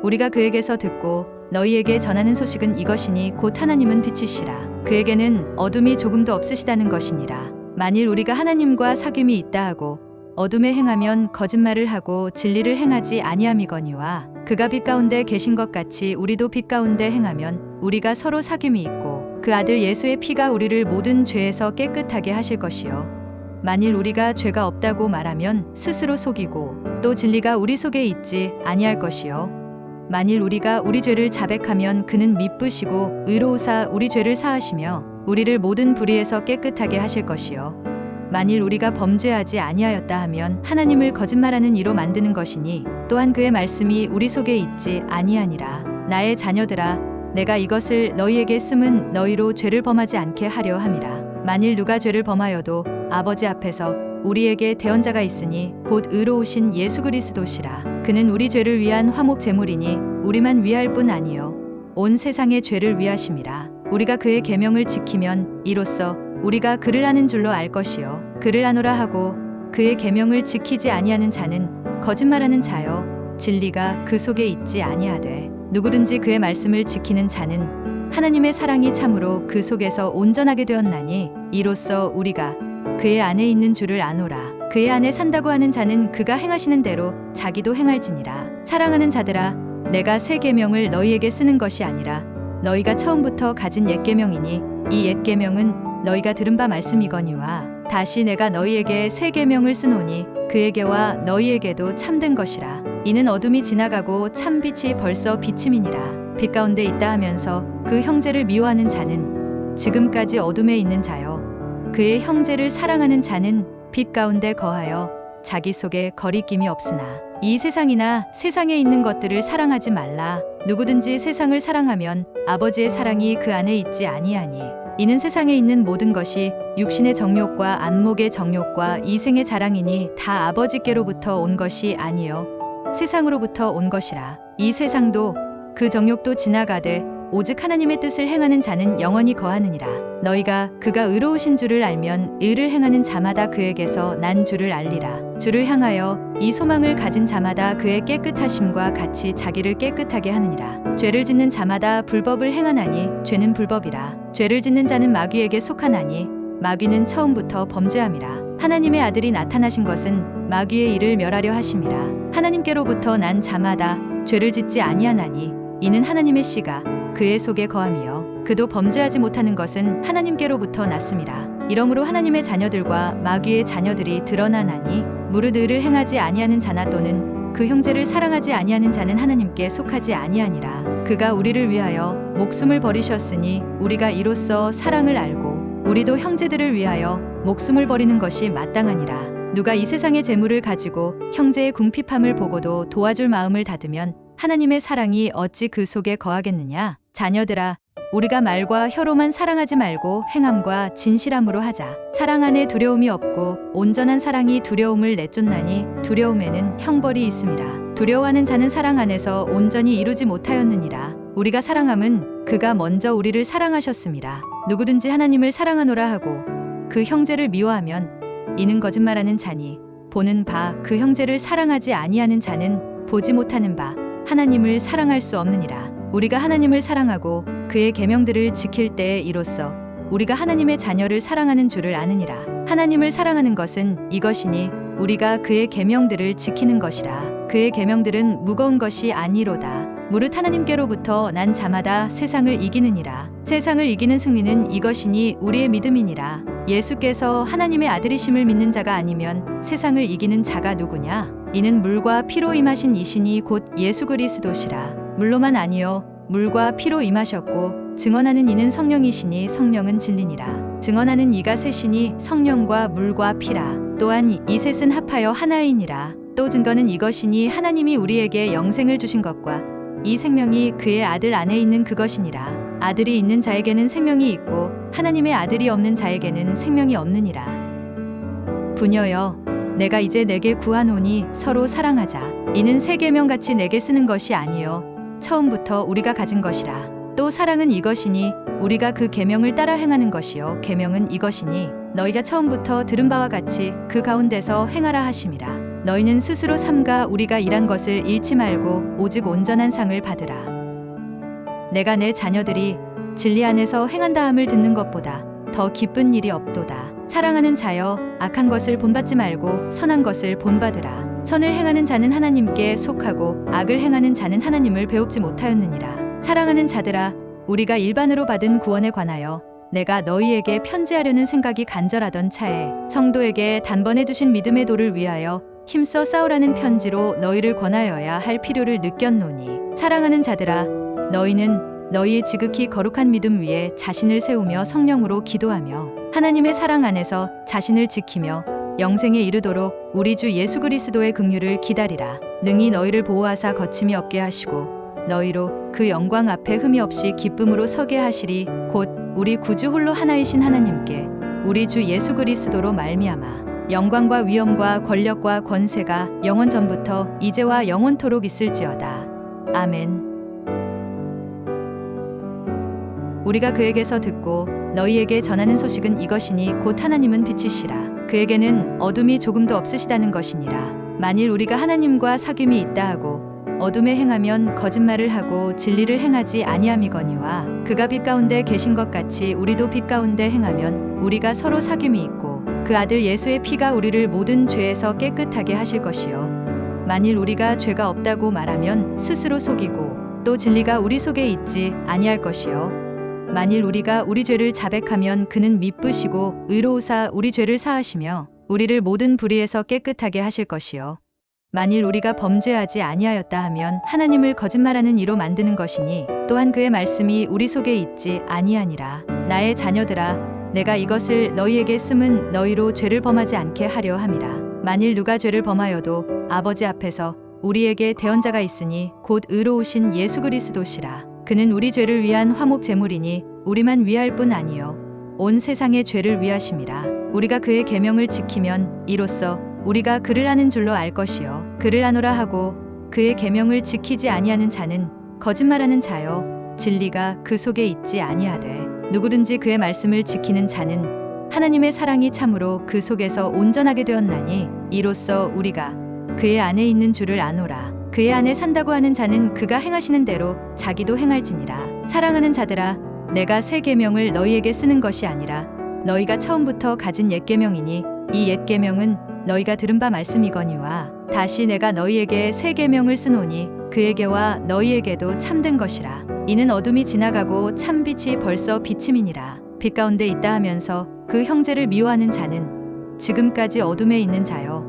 우리가 그에게서 듣고 너희에게 전하는 소식은 이것이니 곧 하나님은 빛이시라. 그에게는 어둠이 조금도 없으시다는 것이니라. 만일 우리가 하나님과 사귐이 있다 하고 어둠에 행하면 거짓말을 하고 진리를 행하지 아니함이거니와 그가 빛 가운데 계신 것 같이 우리도 빛 가운데 행하면 우리가 서로 사귐이 있고 그 아들 예수의 피가 우리를 모든 죄에서 깨끗하게 하실 것이요. 만일 우리가 죄가 없다고 말하면 스스로 속이고 또 진리가 우리 속에 있지 아니할 것이요. 만일 우리가 우리 죄를 자백하면 그는 미쁘시고 의로우사 우리 죄를 사하시며 우리를 모든 불의에서 깨끗하게 하실 것이요. 만일 우리가 범죄하지 아니하였다 하면 하나님을 거짓말하는 이로 만드는 것이니 또한 그의 말씀이 우리 속에 있지 아니하니라. 나의 자녀들아, 내가 이것을 너희에게 쓰면 너희로 죄를 범하지 않게 하려 함이라. 만일 누가 죄를 범하여도 아버지 앞에서 우리에게 대언자가 있으니 곧 의로우신 예수 그리스도시라. 그는 우리 죄를 위한 화목 제물이니 우리만 위할 뿐 아니요 온 세상의 죄를 위하심이라. 우리가 그의 계명을 지키면 이로써 우리가 그를 아는 줄로 알 것이요. 그를 아노라 하고 그의 계명을 지키지 아니하는 자는 거짓말하는 자요 진리가 그 속에 있지 아니하되 누구든지 그의 말씀을 지키는 자는 하나님의 사랑이 참으로 그 속에서 온전하게 되었나니 이로써 우리가 그의 안에 있는 줄을 아노라. 그의 안에 산다고 하는 자는 그가 행하시는 대로 자기도 행할지니라. 사랑하는 자들아, 내가 새 계명을 너희에게 쓰는 것이 아니라 너희가 처음부터 가진 옛 계명이니 이 옛 계명은 너희가 들은 바 말씀이거니와 다시 내가 너희에게 새 계명을 쓰노니 그에게와 너희에게도 참된 것이라. 이는 어둠이 지나가고 참 빛이 벌써 비침이니라. 빛 가운데 있다 하면서 그 형제를 미워하는 자는 지금까지 어둠에 있는 자요 그의 형제를 사랑하는 자는 빛 가운데 거하여 자기 속에 거리낌이 없으나 이 세상이나 세상에 있는 것들을 사랑하지 말라. 누구든지 세상을 사랑하면 아버지의 사랑이 그 안에 있지 아니하니 이는 세상에 있는 모든 것이 육신의 정욕과 안목의 정욕과 이생의 자랑이니 다 아버지께로부터 온 것이 아니요 세상으로부터 온 것이라. 이 세상도 그 정욕도 지나가되 오직 하나님의 뜻을 행하는 자는 영원히 거하느니라. 너희가 그가 의로우신 줄을 알면 의를 행하는 자마다 그에게서 난 줄을 알리라. 주를 향하여 이 소망을 가진 자마다 그의 깨끗하심과 같이 자기를 깨끗하게 하느니라. 죄를 짓는 자마다 불법을 행하나니 죄는 불법이라. 죄를 짓는 자는 마귀에게 속하나니 마귀는 처음부터 범죄함이라. 하나님의 아들이 나타나신 것은 마귀의 일을 멸하려 하심이라. 하나님께로부터 난 자마다 죄를 짓지 아니하나니 이는 하나님의 씨가 그의 속에 거함이요 그도 범죄하지 못하는 것은 하나님께로부터 났음이라. 이러므로 하나님의 자녀들과 마귀의 자녀들이 드러나나니 무릇 의를 행하지 아니하는 자나 또는 그 형제를 사랑하지 아니하는 자는 하나님께 속하지 아니하니라. 그가 우리를 위하여 목숨을 버리셨으니 우리가 이로써 사랑을 알고 우리도 형제들을 위하여 목숨을 버리는 것이 마땅하니라. 누가 이 세상의 재물을 가지고 형제의 궁핍함을 보고도 도와줄 마음을 닫으면 하나님의 사랑이 어찌 그 속에 거하겠느냐. 자녀들아, 우리가 말과 혀로만 사랑하지 말고 행함과 진실함으로 하자. 사랑 안에 두려움이 없고 온전한 사랑이 두려움을 내쫓나니 두려움에는 형벌이 있음이라. 두려워하는 자는 사랑 안에서 온전히 이루지 못하였느니라. 우리가 사랑함은 그가 먼저 우리를 사랑하셨음이라. 누구든지 하나님을 사랑하노라 하고 그 형제를 미워하면 이는 거짓말하는 자니 보는 바 그 형제를 사랑하지 아니하는 자는 보지 못하는 바 하나님을 사랑할 수 없느니라. 우리가 하나님을 사랑하고 그의 계명들을 지킬 때에 이로써 우리가 하나님의 자녀를 사랑하는 줄을 아느니라. 하나님을 사랑하는 것은 이것이니 우리가 그의 계명들을 지키는 것이라. 그의 계명들은 무거운 것이 아니로다. 무릇 하나님께로부터 난 자마다 세상을 이기느니라. 세상을 이기는 승리는 이것이니 우리의 믿음이니라. 예수께서 하나님의 아들이심을 믿는 자가 아니면 세상을 이기는 자가 누구냐? 이는 물과 피로 임하신 이신이 곧 예수 그리스도시라. 물로만 아니요 물과 피로 임하셨고 증언하는 이는 성령이시니 성령은 진리니라. 증언하는 이가 셋이니 성령과 물과 피라. 또한 이 셋은 합하여 하나이니라. 또 증거는 이것이니 하나님이 우리에게 영생을 주신 것과 이 생명이 그의 아들 안에 있는 그것이니라. 아들이 있는 자에게는 생명이 있고 하나님의 아들이 없는 자에게는 생명이 없느니라. 부녀여, 내가 이제 내게 구하노니 서로 사랑하자. 이는 새 계명같이 내게 쓰는 것이 아니요 처음부터 우리가 가진 것이라. 또 사랑은 이것이니 우리가 그 계명을 따라 행하는 것이요 계명은 이것이니 너희가 처음부터 들은 바와 같이 그 가운데서 행하라 하심이라. 너희는 스스로 삼가 우리가 일한 것을 잃지 말고 오직 온전한 상을 받으라. 내가 내 자녀들이 진리 안에서 행한다함을 듣는 것보다 더 기쁜 일이 없도다. 사랑하는 자여, 악한 것을 본받지 말고 선한 것을 본받으라. 선을 행하는 자는 하나님께 속하고 악을 행하는 자는 하나님을 배웁지 못하였느니라. 사랑하는 자들아, 우리가 일반으로 받은 구원에 관하여 내가 너희에게 편지하려는 생각이 간절하던 차에 성도에게 단번에 주신 믿음의 도를 위하여 힘써 싸우라는 편지로 너희를 권하여야 할 필요를 느꼈노니, 사랑하는 자들아, 너희는 너희의 지극히 거룩한 믿음 위에 자신을 세우며 성령으로 기도하며 하나님의 사랑 안에서 자신을 지키며 영생에 이르도록 우리 주 예수 그리스도의 긍휼을 기다리라. 능히 너희를 보호하사 거침이 없게 하시고 너희로 그 영광 앞에 흠이 없이 기쁨으로 서게 하시리. 곧 우리 구주 홀로 하나이신 하나님께 우리 주 예수 그리스도로 말미암아 영광과 위엄과 권력과 권세가 영원 전부터 이제와 영원토록 있을지어다. 아멘. 우리가 그에게서 듣고 너희에게 전하는 소식은 이것이니 곧 하나님은 빛이시라. 그에게는 어둠이 조금도 없으시다는 것이니라. 만일 우리가 하나님과 사귐이 있다 하고 어둠에 행하면 거짓말을 하고 진리를 행하지 아니함이거니와, 그가 빛 가운데 계신 것 같이 우리도 빛 가운데 행하면 우리가 서로 사귐이 있고 그 아들 예수의 피가 우리를 모든 죄에서 깨끗하게 하실 것이요, 만일 우리가 죄가 없다고 말하면 스스로 속이고 또 진리가 우리 속에 있지 아니할 것이요, 만일 우리가 우리 죄를 자백하면 그는 미쁘시고 의로우사 우리 죄를 사하시며 우리를 모든 불의에서 깨끗하게 하실 것이요, 만일 우리가 범죄하지 아니하였다 하면 하나님을 거짓말하는 이로 만드는 것이니 또한 그의 말씀이 우리 속에 있지 아니하니라. 나의 자녀들아, 내가 이것을 너희에게 쓰면 너희로 죄를 범하지 않게 하려 함이라. 만일 누가 죄를 범하여도 아버지 앞에서 우리에게 대언자가 있으니 곧 의로우신 예수 그리스도시라. 그는 우리 죄를 위한 화목 제물이니 우리만 위할 뿐 아니요 온 세상의 죄를 위하심이라. 우리가 그의 계명을 지키면 이로써 우리가 그를 아는 줄로 알 것이요, 그를 아노라 하고 그의 계명을 지키지 아니하는 자는 거짓말하는 자요 진리가 그 속에 있지 아니하되, 누구든지 그의 말씀을 지키는 자는 하나님의 사랑이 참으로 그 속에서 온전하게 되었나니, 이로써 우리가 그의 안에 있는 줄을 아노라. 그의 안에 산다고 하는 자는 그가 행하시는 대로 자기도 행할지니라. 사랑하는 자들아, 내가 새 계명을 너희에게 쓰는 것이 아니라 너희가 처음부터 가진 옛 계명이니 이 옛 계명은 너희가 들은 바 말씀이거니와, 다시 내가 너희에게 새 계명을 쓰노니 그에게와 너희에게도 참된 것이라. 이는 어둠이 지나가고 참 빛이 벌써 비침이니라. 빛 가운데 있다 하면서 그 형제를 미워하는 자는 지금까지 어둠에 있는 자요,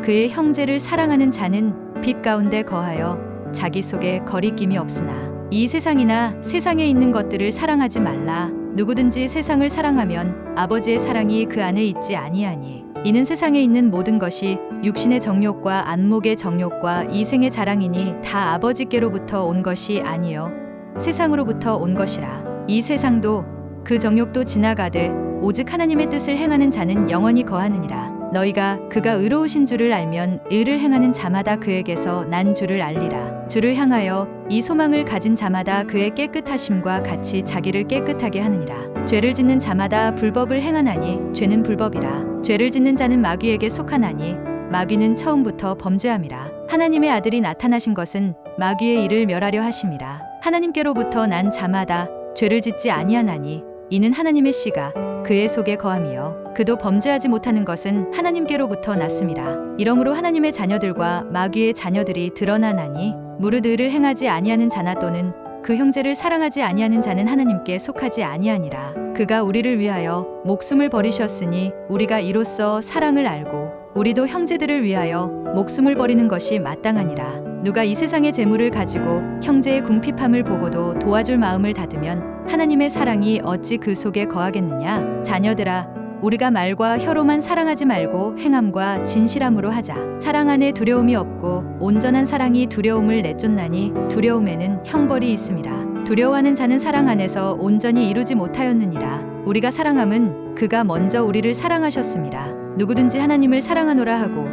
그의 형제를 사랑하는 자는 빛 가운데 거하여 자기 속에 거리낌이 없으나, 이 세상이나 세상에 있는 것들을 사랑하지 말라. 누구든지 세상을 사랑하면 아버지의 사랑이 그 안에 있지 아니하니, 이는 세상에 있는 모든 것이 육신의 정욕과 안목의 정욕과 이생의 자랑이니 다 아버지께로부터 온 것이 아니요 세상으로부터 온 것이라. 이 세상도 그 정욕도 지나가되 오직 하나님의 뜻을 행하는 자는 영원히 거하느니라. 너희가 그가 의로우신 줄을 알면 의를 행하는 자마다 그에게서 난 줄을 알리라. 주를 향하여 이 소망을 가진 자마다 그의 깨끗하심과 같이 자기를 깨끗하게 하느니라. 죄를 짓는 자마다 불법을 행하나니 죄는 불법이라. 죄를 짓는 자는 마귀에게 속하나니 마귀는 처음부터 범죄함이라. 하나님의 아들이 나타나신 것은 마귀의 일을 멸하려 하심이라. 하나님께로부터 난 자마다 죄를 짓지 아니하나니 이는 하나님의 씨가 그의 속에 거함이요 그도 범죄하지 못하는 것은 하나님께로부터 났음이라. 이러므로 하나님의 자녀들과 마귀의 자녀들이 드러나나니, 무릇 의를 행하지 아니하는 자나 또는 그 형제를 사랑하지 아니하는 자는 하나님께 속하지 아니하니라. 그가 우리를 위하여 목숨을 버리셨으니 우리가 이로써 사랑을 알고 우리도 형제들을 위하여 목숨을 버리는 것이 마땅하니라. 누가 이 세상의 재물을 가지고 형제의 궁핍함을 보고도 도와줄 마음을 닫으면 하나님의 사랑이 어찌 그 속에 거하겠느냐. 자녀들아, 우리가 말과 혀로만 사랑하지 말고 행함과 진실함으로 하자. 사랑 안에 두려움이 없고 온전한 사랑이 두려움을 내쫓나니 두려움에는 형벌이 있음이라. 두려워하는 자는 사랑 안에서 온전히 이루지 못하였느니라. 우리가 사랑함은 그가 먼저 우리를 사랑하셨음이라. 누구든지 하나님을 사랑하노라 하고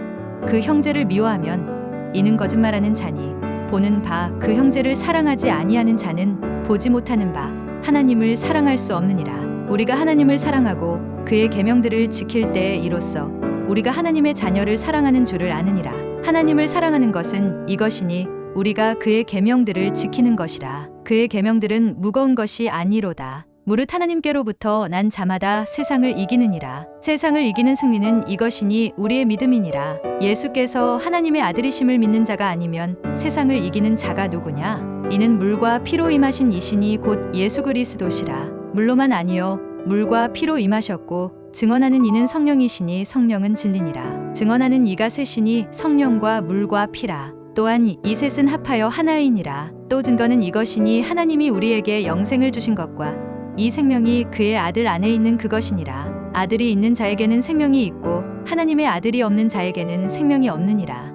그 형제를 미워하면 이는 거짓말하는 자니, 보는 바 그 형제를 사랑하지 아니하는 자는 보지 못하는 바 하나님을 사랑할 수 없느니라. 우리가 하나님을 사랑하고 그의 계명들을 지킬 때에 이로써 우리가 하나님의 자녀를 사랑하는 줄을 아느니라. 하나님을 사랑하는 것은 이것이니 우리가 그의 계명들을 지키는 것이라. 그의 계명들은 무거운 것이 아니로다. 무릇 하나님께로부터 난 자마다 세상을 이기느니라. 세상을 이기는 승리는 이것이니 우리의 믿음이니라. 예수께서 하나님의 아들이심을 믿는 자가 아니면 세상을 이기는 자가 누구냐? 이는 물과 피로 임하신 이신이 곧 예수 그리스도시라. 물로만 아니요 물과 피로 임하셨고 증언하는 이는 성령이시니 성령은 진리니라. 증언하는 이가 셋이니 성령과 물과 피라. 또한 이 셋은 합하여 하나이니라. 또 증거는 이것이니 하나님이 우리에게 영생을 주신 것과 이 생명이 그의 아들 안에 있는 그것이니라. 아들이 있는 자에게는 생명이 있고 하나님의 아들이 없는 자에게는 생명이 없느니라.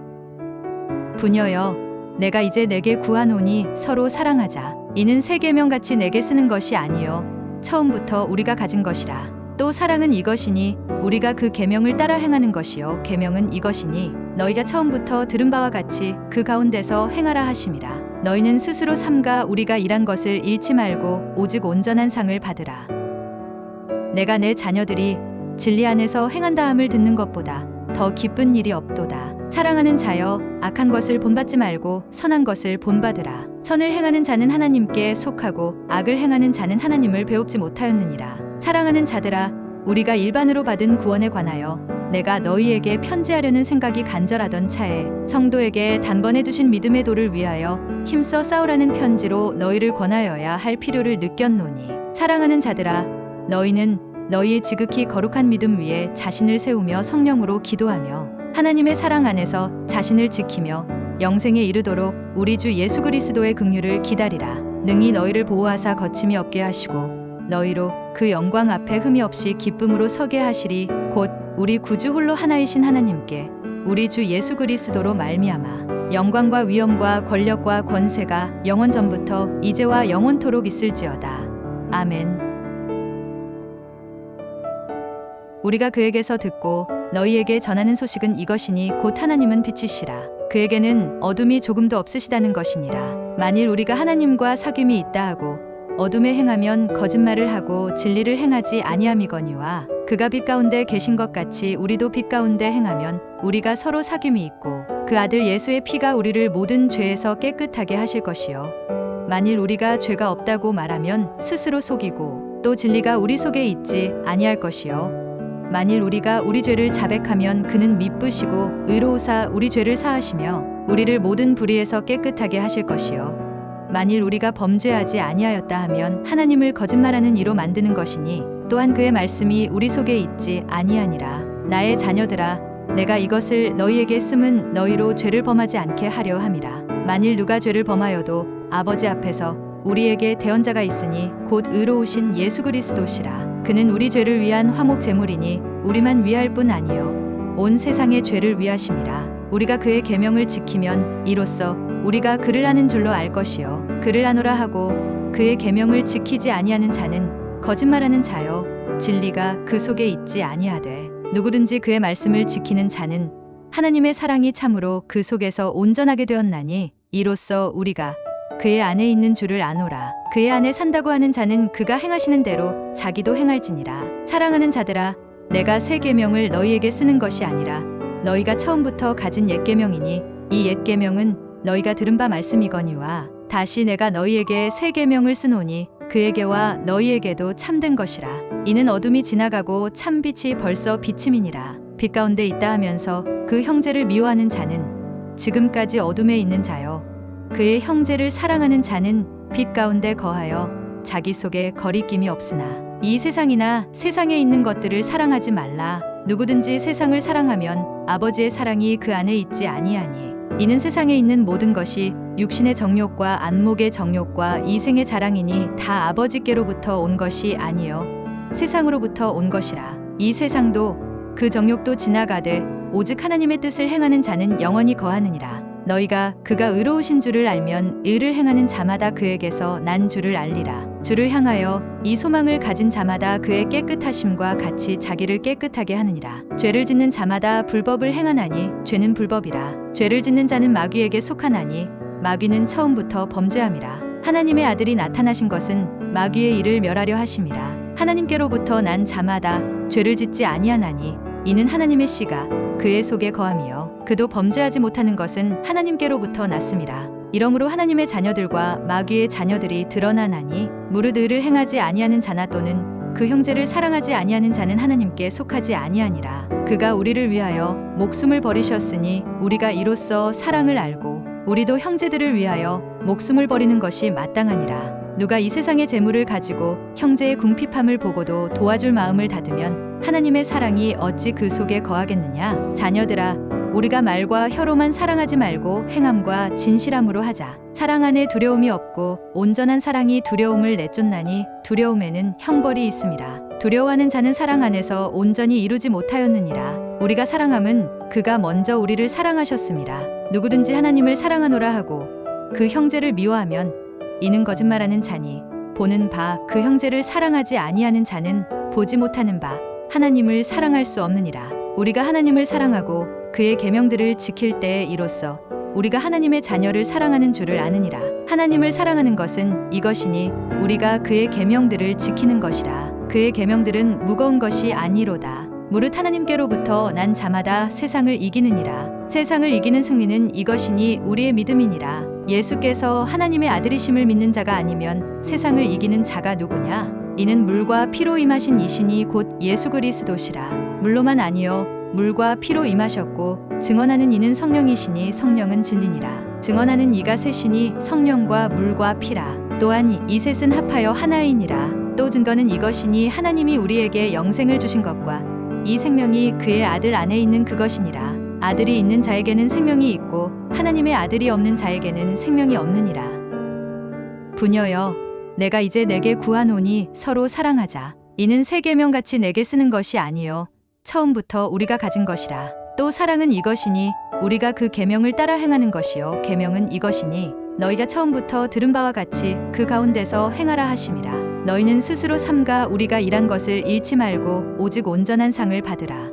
부녀여, 내가 이제 내게 구하노니 서로 사랑하자. 이는 새 계명같이 내게 쓰는 것이 아니요 처음부터 우리가 가진 것이라. 또 사랑은 이것이니 우리가 그 계명을 따라 행하는 것이요 계명은 이것이니 너희가 처음부터 들은 바와 같이 그 가운데서 행하라 하심이라. 너희는 스스로 삼가 우리가 일한 것을 잃지 말고 오직 온전한 상을 받으라. 내가 내 자녀들이 진리 안에서 행한다 함을 듣는 것보다 더 기쁜 일이 없도다. 사랑하는 자여, 악한 것을 본받지 말고 선한 것을 본받으라. 선을 행하는 자는 하나님께 속하고 악을 행하는 자는 하나님을 배웁지 못하였느니라. 사랑하는 자들아, 우리가 일반으로 받은 구원에 관하여 내가 너희에게 편지하려는 생각이 간절하던 차에 성도에게 단번에 주신 믿음의 도를 위하여 힘써 싸우라는 편지로 너희를 권하여야 할 필요를 느꼈노니, 사랑하는 자들아, 너희는 너희의 지극히 거룩한 믿음 위에 자신을 세우며 성령으로 기도하며 하나님의 사랑 안에서 자신을 지키며 영생에 이르도록 우리 주 예수 그리스도의 긍휼을 기다리라. 능히 너희를 보호하사 거침이 없게 하시고 너희로 그 영광 앞에 흠이 없이 기쁨으로 서게 하시리. 곧 우리 구주 홀로 하나이신 하나님께 우리 주 예수 그리스도로 말미암아 영광과 위엄과 권력과 권세가 영원 전부터 이제와 영원토록 있을지어다. 아멘. 우리가 그에게서 듣고 너희에게 전하는 소식은 이것이니 곧 하나님은 빛이시라. 그에게는 어둠이 조금도 없으시다는 것이니라. 만일 우리가 하나님과 사귐이 있다 하고 어둠에 행하면 거짓말을 하고 진리를 행하지 아니함이거니와 그가 빛 가운데 계신 것 같이 우리도 빛 가운데 행하면 우리가 서로 사귐이 있고 그 아들 예수의 피가 우리를 모든 죄에서 깨끗하게 하실 것이요 만일 우리가 죄가 없다고 말하면 스스로 속이고 또 진리가 우리 속에 있지 아니할 것이요 만일 우리가 우리 죄를 자백하면 그는 미쁘시고 의로우사 우리 죄를 사하시며 우리를 모든 불의에서 깨끗하게 하실 것이요 만일 우리가 범죄하지 아니하였다 하면 하나님을 거짓말하는 이로 만드는 것이니 또한 그의 말씀이 우리 속에 있지 아니하니라. 나의 자녀들아, 내가 이것을 너희에게 쓰면 너희로 죄를 범하지 않게 하려 함이라. 만일 누가 죄를 범하여도 아버지 앞에서 우리에게 대언자가 있으니 곧 의로우신 예수 그리스도시라. 그는 우리 죄를 위한 화목 제물이니 우리만 위할 뿐 아니요 온 세상의 죄를 위하심이라. 우리가 그의 계명을 지키면 이로써 우리가 그를 아는 줄로 알 것이요 그를 아노라 하고 그의 계명을 지키지 아니하는 자는 거짓말하는 자요 진리가 그 속에 있지 아니하되 누구든지 그의 말씀을 지키는 자는 하나님의 사랑이 참으로 그 속에서 온전하게 되었나니 이로써 우리가 그의 안에 있는 줄을 아노라. 그의 안에 산다고 하는 자는 그가 행하시는 대로 자기도 행할지니라. 사랑하는 자들아, 내가 새 계명을 너희에게 쓰는 것이 아니라 너희가 처음부터 가진 옛 계명이니 이 옛 계명은 너희가 들은 바 말씀이거니와 다시 내가 너희에게 새 계명을 쓰노니 그에게와 너희에게도 참된 것이라. 이는 어둠이 지나가고 참 빛이 벌써 비침이니라. 빛 가운데 있다 하면서 그 형제를 미워하는 자는 지금까지 어둠에 있는 자요 그의 형제를 사랑하는 자는 빛 가운데 거하여 자기 속에 거리낌이 없으나 이 세상이나 세상에 있는 것들을 사랑하지 말라. 누구든지 세상을 사랑하면 아버지의 사랑이 그 안에 있지 아니하니 이는 세상에 있는 모든 것이 육신의 정욕과 안목의 정욕과 이생의 자랑이니 다 아버지께로부터 온 것이 아니요 세상으로부터 온 것이라. 이 세상도 그 정욕도 지나가되 오직 하나님의 뜻을 행하는 자는 영원히 거하느니라. 너희가 그가 의로우신 줄을 알면 의를 행하는 자마다 그에게서 난 줄을 알리라. 주를 향하여 이 소망을 가진 자마다 그의 깨끗하심과 같이 자기를 깨끗하게 하느니라. 죄를 짓는 자마다 불법을 행하나니 죄는 불법이라. 죄를 짓는 자는 마귀에게 속하나니 마귀는 처음부터 범죄함이라. 하나님의 아들이 나타나신 것은 마귀의 일을 멸하려 하심이라. 하나님께로부터 난 자마다 죄를 짓지 아니하나니 이는 하나님의 씨가 그의 속에 거함이요 그도 범죄하지 못하는 것은 하나님께로부터 났음이라. 이러므로 하나님의 자녀들과 마귀의 자녀들이 드러나나니 무릇 의를 행하지 아니하는 자나 또는 그 형제를 사랑하지 아니하는 자는 하나님께 속하지 아니하니라. 그가 우리를 위하여 목숨을 버리셨으니 우리가 이로써 사랑을 알고 우리도 형제들을 위하여 목숨을 버리는 것이 마땅하니라. 누가 이 세상의 재물을 가지고 형제의 궁핍함을 보고도 도와줄 마음을 닫으면 하나님의 사랑이 어찌 그 속에 거하겠느냐. 자녀들아, 우리가 말과 혀로만 사랑하지 말고 행함과 진실함으로 하자. 사랑 안에 두려움이 없고 온전한 사랑이 두려움을 내쫓나니 두려움에는 형벌이 있음이라. 두려워하는 자는 사랑 안에서 온전히 이루지 못하였느니라. 우리가 사랑함은 그가 먼저 우리를 사랑하셨음이라. 누구든지 하나님을 사랑하노라 하고 그 형제를 미워하면 이는 거짓말하는 자니 보는 바 그 형제를 사랑하지 아니하는 자는 보지 못하는 바 하나님을 사랑할 수 없느니라. 우리가 하나님을 사랑하고 그의 계명들을 지킬 때에 이로써 우리가 하나님의 자녀를 사랑하는 줄을 아느니라. 하나님을 사랑하는 것은 이것이니 우리가 그의 계명들을 지키는 것이라. 그의 계명들은 무거운 것이 아니로다. 무릇 하나님께로부터 난 자마다 세상을 이기느니라. 세상을 이기는 승리는 이것이니 우리의 믿음이니라. 예수께서 하나님의 아들이심을 믿는 자가 아니면 세상을 이기는 자가 누구냐? 이는 물과 피로 임하신 이신이 곧 예수 그리스도시라. 물로만 아니요 물과 피로 임하셨고 증언하는 이는 성령이시니 성령은 진리니라. 증언하는 이가 셋이니 성령과 물과 피라. 또한 이 셋은 합하여 하나이니라. 또 증거는 이것이니 하나님이 우리에게 영생을 주신 것과 이 생명이 그의 아들 안에 있는 그것이니라. 아들이 있는 자에게는 생명이 있고 하나님의 아들이 없는 자에게는 생명이 없느니라. 부녀여, 내가 이제 내게 구하노니 서로 사랑하자. 이는 새 계명같이 내게 쓰는 것이 아니요 처음부터 우리가 가진 것이라. 또 사랑은 이것이니 우리가 그 계명을 따라 행하는 것이요 계명은 이것이니 너희가 처음부터 들은 바와 같이 그 가운데서 행하라 하심이라. 너희는 스스로 삼가 우리가 일한 것을 잃지 말고 오직 온전한 상을 받으라.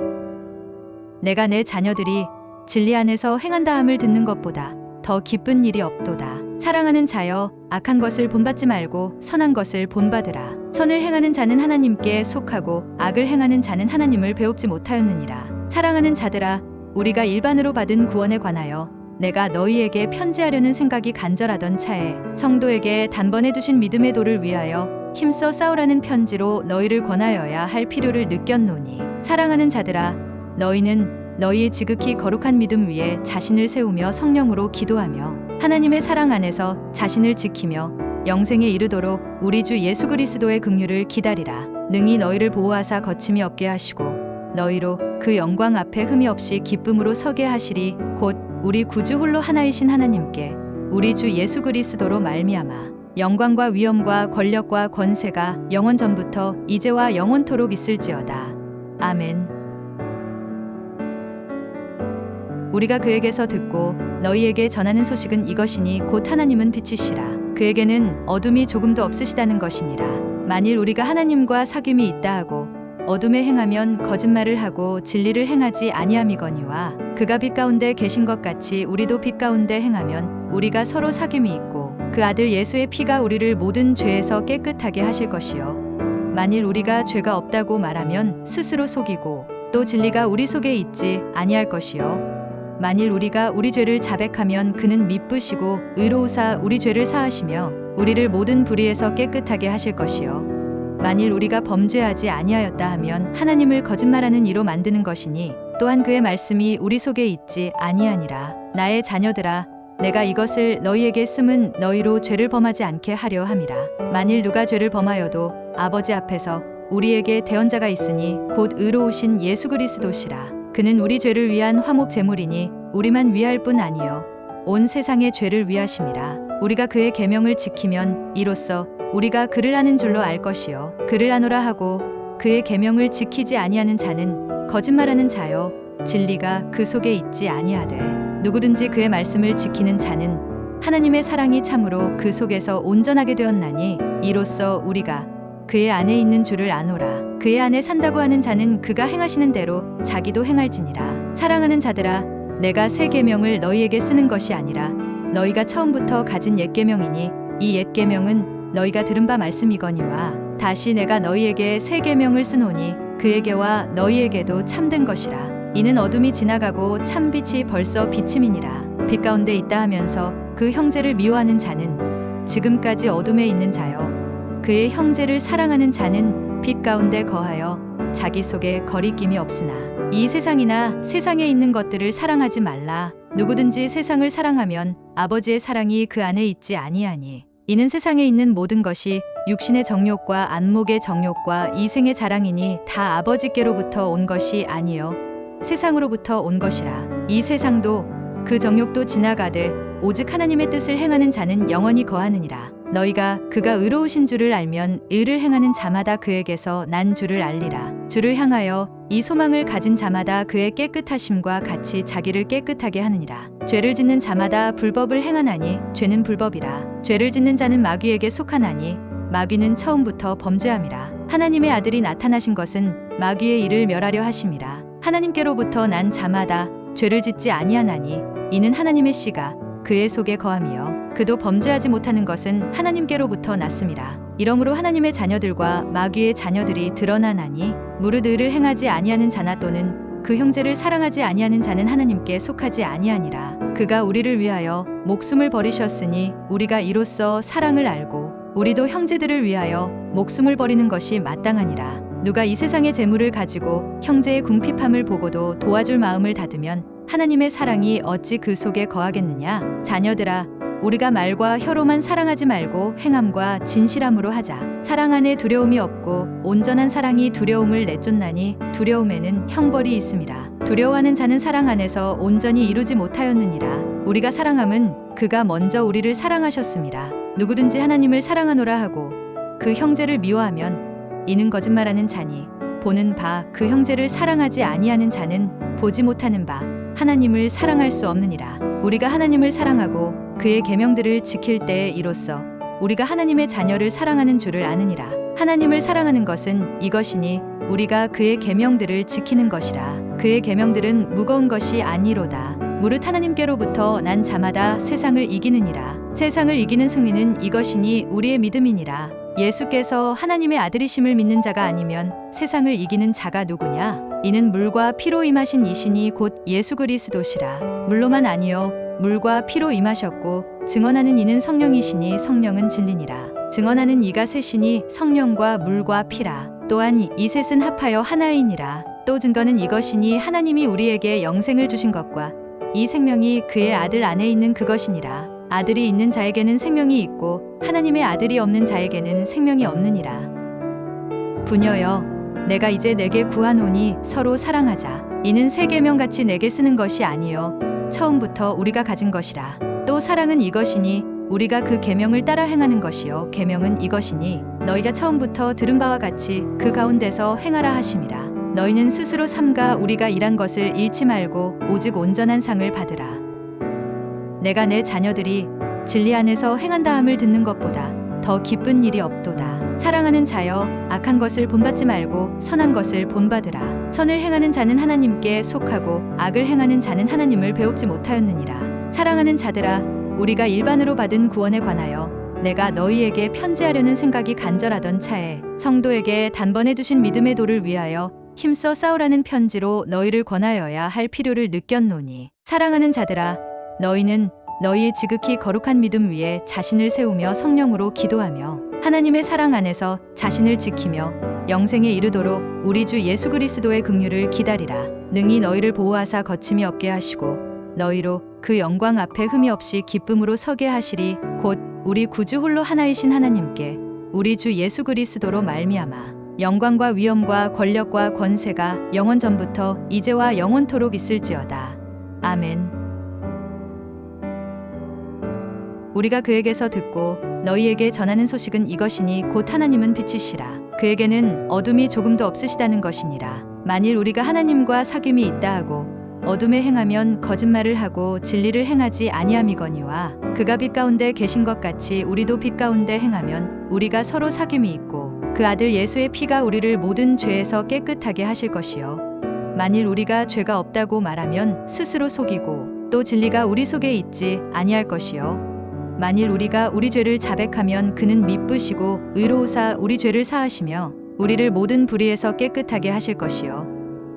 내가 내 자녀들이 진리 안에서 행한다함을 듣는 것보다 더 기쁜 일이 없도다. 사랑하는 자여, 악한 것을 본받지 말고 선한 것을 본받으라. 선을 행하는 자는 하나님께 속하고 악을 행하는 자는 하나님을 배웁지 못하였느니라. 사랑하는 자들아, 우리가 일반으로 받은 구원에 관하여 내가 너희에게 편지하려는 생각이 간절하던 차에 성도에게 단번에 주신 믿음의 도를 위하여 힘써 싸우라는 편지로 너희를 권하여야 할 필요를 느꼈노니, 사랑하는 자들아, 너희는 너희의 지극히 거룩한 믿음 위에 자신을 세우며 성령으로 기도하며 하나님의 사랑 안에서 자신을 지키며 영생에 이르도록 우리 주 예수 그리스도의 긍휼을 기다리라. 능히 너희를 보호하사 거침이 없게 하시고 너희로 그 영광 앞에 흠이 없이 기쁨으로 서게 하시리. 곧 우리 구주 홀로 하나이신 하나님께 우리 주 예수 그리스도로 말미암아 영광과 위엄과 권력과 권세가 영원 전부터 이제와 영원토록 있을지어다. 아멘. 우리가 그에게서 듣고 너희에게 전하는 소식은 이것이니 곧 하나님은 빛이시라. 그에게는 어둠이 조금도 없으시다는 것이니라. 만일 우리가 하나님과 사귐이 있다 하고 어둠에 행하면 거짓말을 하고 진리를 행하지 아니함이거니와 그가 빛 가운데 계신 것 같이 우리도 빛 가운데 행하면 우리가 서로 사귐이 있고 그 아들 예수의 피가 우리를 모든 죄에서 깨끗하게 하실 것이요 만일 우리가 죄가 없다고 말하면 스스로 속이고 또 진리가 우리 속에 있지 아니할 것이요 만일 우리가 우리 죄를 자백하면 그는 미쁘시고 의로우사 우리 죄를 사하시며 우리를 모든 불의에서 깨끗하게 하실 것이요 만일 우리가 범죄하지 아니하였다 하면 하나님을 거짓말하는 이로 만드는 것이니 또한 그의 말씀이 우리 속에 있지 아니하니라. 나의 자녀들아, 내가 이것을 너희에게 쓰면 너희로 죄를 범하지 않게 하려 함이라. 만일 누가 죄를 범하여도 아버지 앞에서 우리에게 대언자가 있으니 곧 의로우신 예수 그리스도시라. 그는 우리 죄를 위한 화목 제물이니 우리만 위할 뿐 아니요 온 세상의 죄를 위하심이라. 우리가 그의 계명을 지키면 이로써 우리가 그를 아는 줄로 알 것이요 그를 아노라 하고 그의 계명을 지키지 아니하는 자는 거짓말하는 자요 진리가 그 속에 있지 아니하되 누구든지 그의 말씀을 지키는 자는 하나님의 사랑이 참으로 그 속에서 온전하게 되었나니 이로써 우리가 그의 안에 있는 줄을 아노라. 그의 안에 산다고 하는 자는 그가 행하시는 대로 자기도 행할지니라. 사랑하는 자들아, 내가 새 계명을 너희에게 쓰는 것이 아니라 너희가 처음부터 가진 옛 계명이니 이 옛 계명은 너희가 들은 바 말씀이거니와 다시 내가 너희에게 새 계명을 쓰노니 그에게와 너희에게도 참된 것이라. 이는 어둠이 지나가고 참 빛이 벌써 비침이니라. 빛 가운데 있다 하면서 그 형제를 미워하는 자는 지금까지 어둠에 있는 자요, 그의 형제를 사랑하는 자는 빛 가운데 거하여 자기 속에 거리낌이 없으나 이 세상이나 세상에 있는 것들을 사랑하지 말라. 누구든지 세상을 사랑하면 아버지의 사랑이 그 안에 있지 아니하니, 이는 세상에 있는 모든 것이 육신의 정욕과 안목의 정욕과 이생의 자랑이니 다 아버지께로부터 온 것이 아니요 세상으로부터 온 것이라. 이 세상도 그 정욕도 지나가되 오직 하나님의 뜻을 행하는 자는 영원히 거하느니라. 너희가 그가 의로우신 줄을 알면 의를 행하는 자마다 그에게서 난 줄을 알리라. 주를 향하여 이 소망을 가진 자마다 그의 깨끗하심과 같이 자기를 깨끗하게 하느니라. 죄를 짓는 자마다 불법을 행하나니 죄는 불법이라. 죄를 짓는 자는 마귀에게 속하나니 마귀는 처음부터 범죄함이라. 하나님의 아들이 나타나신 것은 마귀의 일을 멸하려 하심이라. 하나님께로부터 난 자마다 죄를 짓지 아니하나니 이는 하나님의 씨가 그의 속에 거함이요 그도 범죄하지 못하는 것은 하나님께로부터 났음이라. 이러므로 하나님의 자녀들과 마귀의 자녀들이 드러나나니 무릇 의를 행하지 아니하는 자나 또는 그 형제를 사랑하지 아니하는 자는 하나님께 속하지 아니하니라. 그가 우리를 위하여 목숨을 버리셨으니 우리가 이로써 사랑을 알고 우리도 형제들을 위하여 목숨을 버리는 것이 마땅하니라. 누가 이 세상의 재물을 가지고 형제의 궁핍함을 보고도 도와줄 마음을 닫으면 하나님의 사랑이 어찌 그 속에 거하겠느냐. 자녀들아, 우리가 말과 혀로만 사랑하지 말고 행함과 진실함으로 하자. 사랑 안에 두려움이 없고 온전한 사랑이 두려움을 내쫓나니 두려움에는 형벌이 있음이라. 두려워하는 자는 사랑 안에서 온전히 이루지 못하였느니라. 우리가 사랑함은 그가 먼저 우리를 사랑하셨음이라. 누구든지 하나님을 사랑하노라 하고 그 형제를 미워하면 이는 거짓말하는 자니 보는 바 그 형제를 사랑하지 아니하는 자는 보지 못하는 바 하나님을 사랑할 수 없느니라. 우리가 하나님을 사랑하고 그의 계명들을 지킬 때에 이로써 우리가 하나님의 자녀를 사랑하는 줄을 아느니라. 하나님을 사랑하는 것은 이것이니 우리가 그의 계명들을 지키는 것이라. 그의 계명들은 무거운 것이 아니로다. 무릇 하나님께로부터 난 자마다 세상을 이기느니라. 세상을 이기는 승리는 이것이니 우리의 믿음이니라. 예수께서 하나님의 아들이심을 믿는 자가 아니면 세상을 이기는 자가 누구냐? 이는 물과 피로 임하신 이신이 곧 예수 그리스도시라. 물로만 아니요 물과 피로 임하셨고 증언하는 이는 성령이시니 성령은 진리니라. 증언하는 이가 셋이니 성령과 물과 피라. 또한 이 셋은 합하여 하나이니라. 또 증거는 이것이니 하나님이 우리에게 영생을 주신 것과 이 생명이 그의 아들 안에 있는 그것이니라. 아들이 있는 자에게는 생명이 있고 하나님의 아들이 없는 자에게는 생명이 없느니라. 부녀여, 내가 이제 내게 구하노니 서로 사랑하자. 이는 새 계명같이 내게 쓰는 것이 아니요 처음부터 우리가 가진 것이라. 또 사랑은 이것이니 우리가 그 계명을 따라 행하는 것이요 계명은 이것이니 너희가 처음부터 들은 바와 같이 그 가운데서 행하라 하심이라. 너희는 스스로 삼가 우리가 일한 것을 잃지 말고 오직 온전한 상을 받으라. 내가 내 자녀들이 진리 안에서 행한다함을 듣는 것보다 더 기쁜 일이 없도다. 사랑하는 자여, 악한 것을 본받지 말고 선한 것을 본받으라. 선을 행하는 자는 하나님께 속하고 악을 행하는 자는 하나님을 배웁지 못하였느니라. 사랑하는 자들아, 우리가 일반으로 받은 구원에 관하여 내가 너희에게 편지하려는 생각이 간절하던 차에 성도에게 단번에 주신 믿음의 도를 위하여 힘써 싸우라는 편지로 너희를 권하여야 할 필요를 느꼈노니, 사랑하는 자들아, 너희는 너희의 지극히 거룩한 믿음 위에 자신을 세우며 성령으로 기도하며 하나님의 사랑 안에서 자신을 지키며 영생에 이르도록 우리 주 예수 그리스도의 긍휼을 기다리라. 능히 너희를 보호하사 거침이 없게 하시고 너희로 그 영광 앞에 흠이 없이 기쁨으로 서게 하시리. 곧 우리 구주 홀로 하나이신 하나님께 우리 주 예수 그리스도로 말미암아 영광과 위엄과 권력과 권세가 영원 전부터 이제와 영원토록 있을지어다. 아멘. 우리가 그에게서 듣고 너희에게 전하는 소식은 이것이니 곧 하나님은 빛이시라. 그에게는 어둠이 조금도 없으시다는 것이니라. 만일 우리가 하나님과 사귐이 있다 하고 어둠에 행하면 거짓말을 하고 진리를 행하지 아니함이거니와 그가 빛 가운데 계신 것 같이 우리도 빛 가운데 행하면 우리가 서로 사귐이 있고 그 아들 예수의 피가 우리를 모든 죄에서 깨끗하게 하실 것이요 만일 우리가 죄가 없다고 말하면 스스로 속이고 또 진리가 우리 속에 있지 아니할 것이요 만일 우리가 우리 죄를 자백하면 그는 미쁘시고 의로우사 우리 죄를 사하시며 우리를 모든 불의에서 깨끗하게 하실 것이요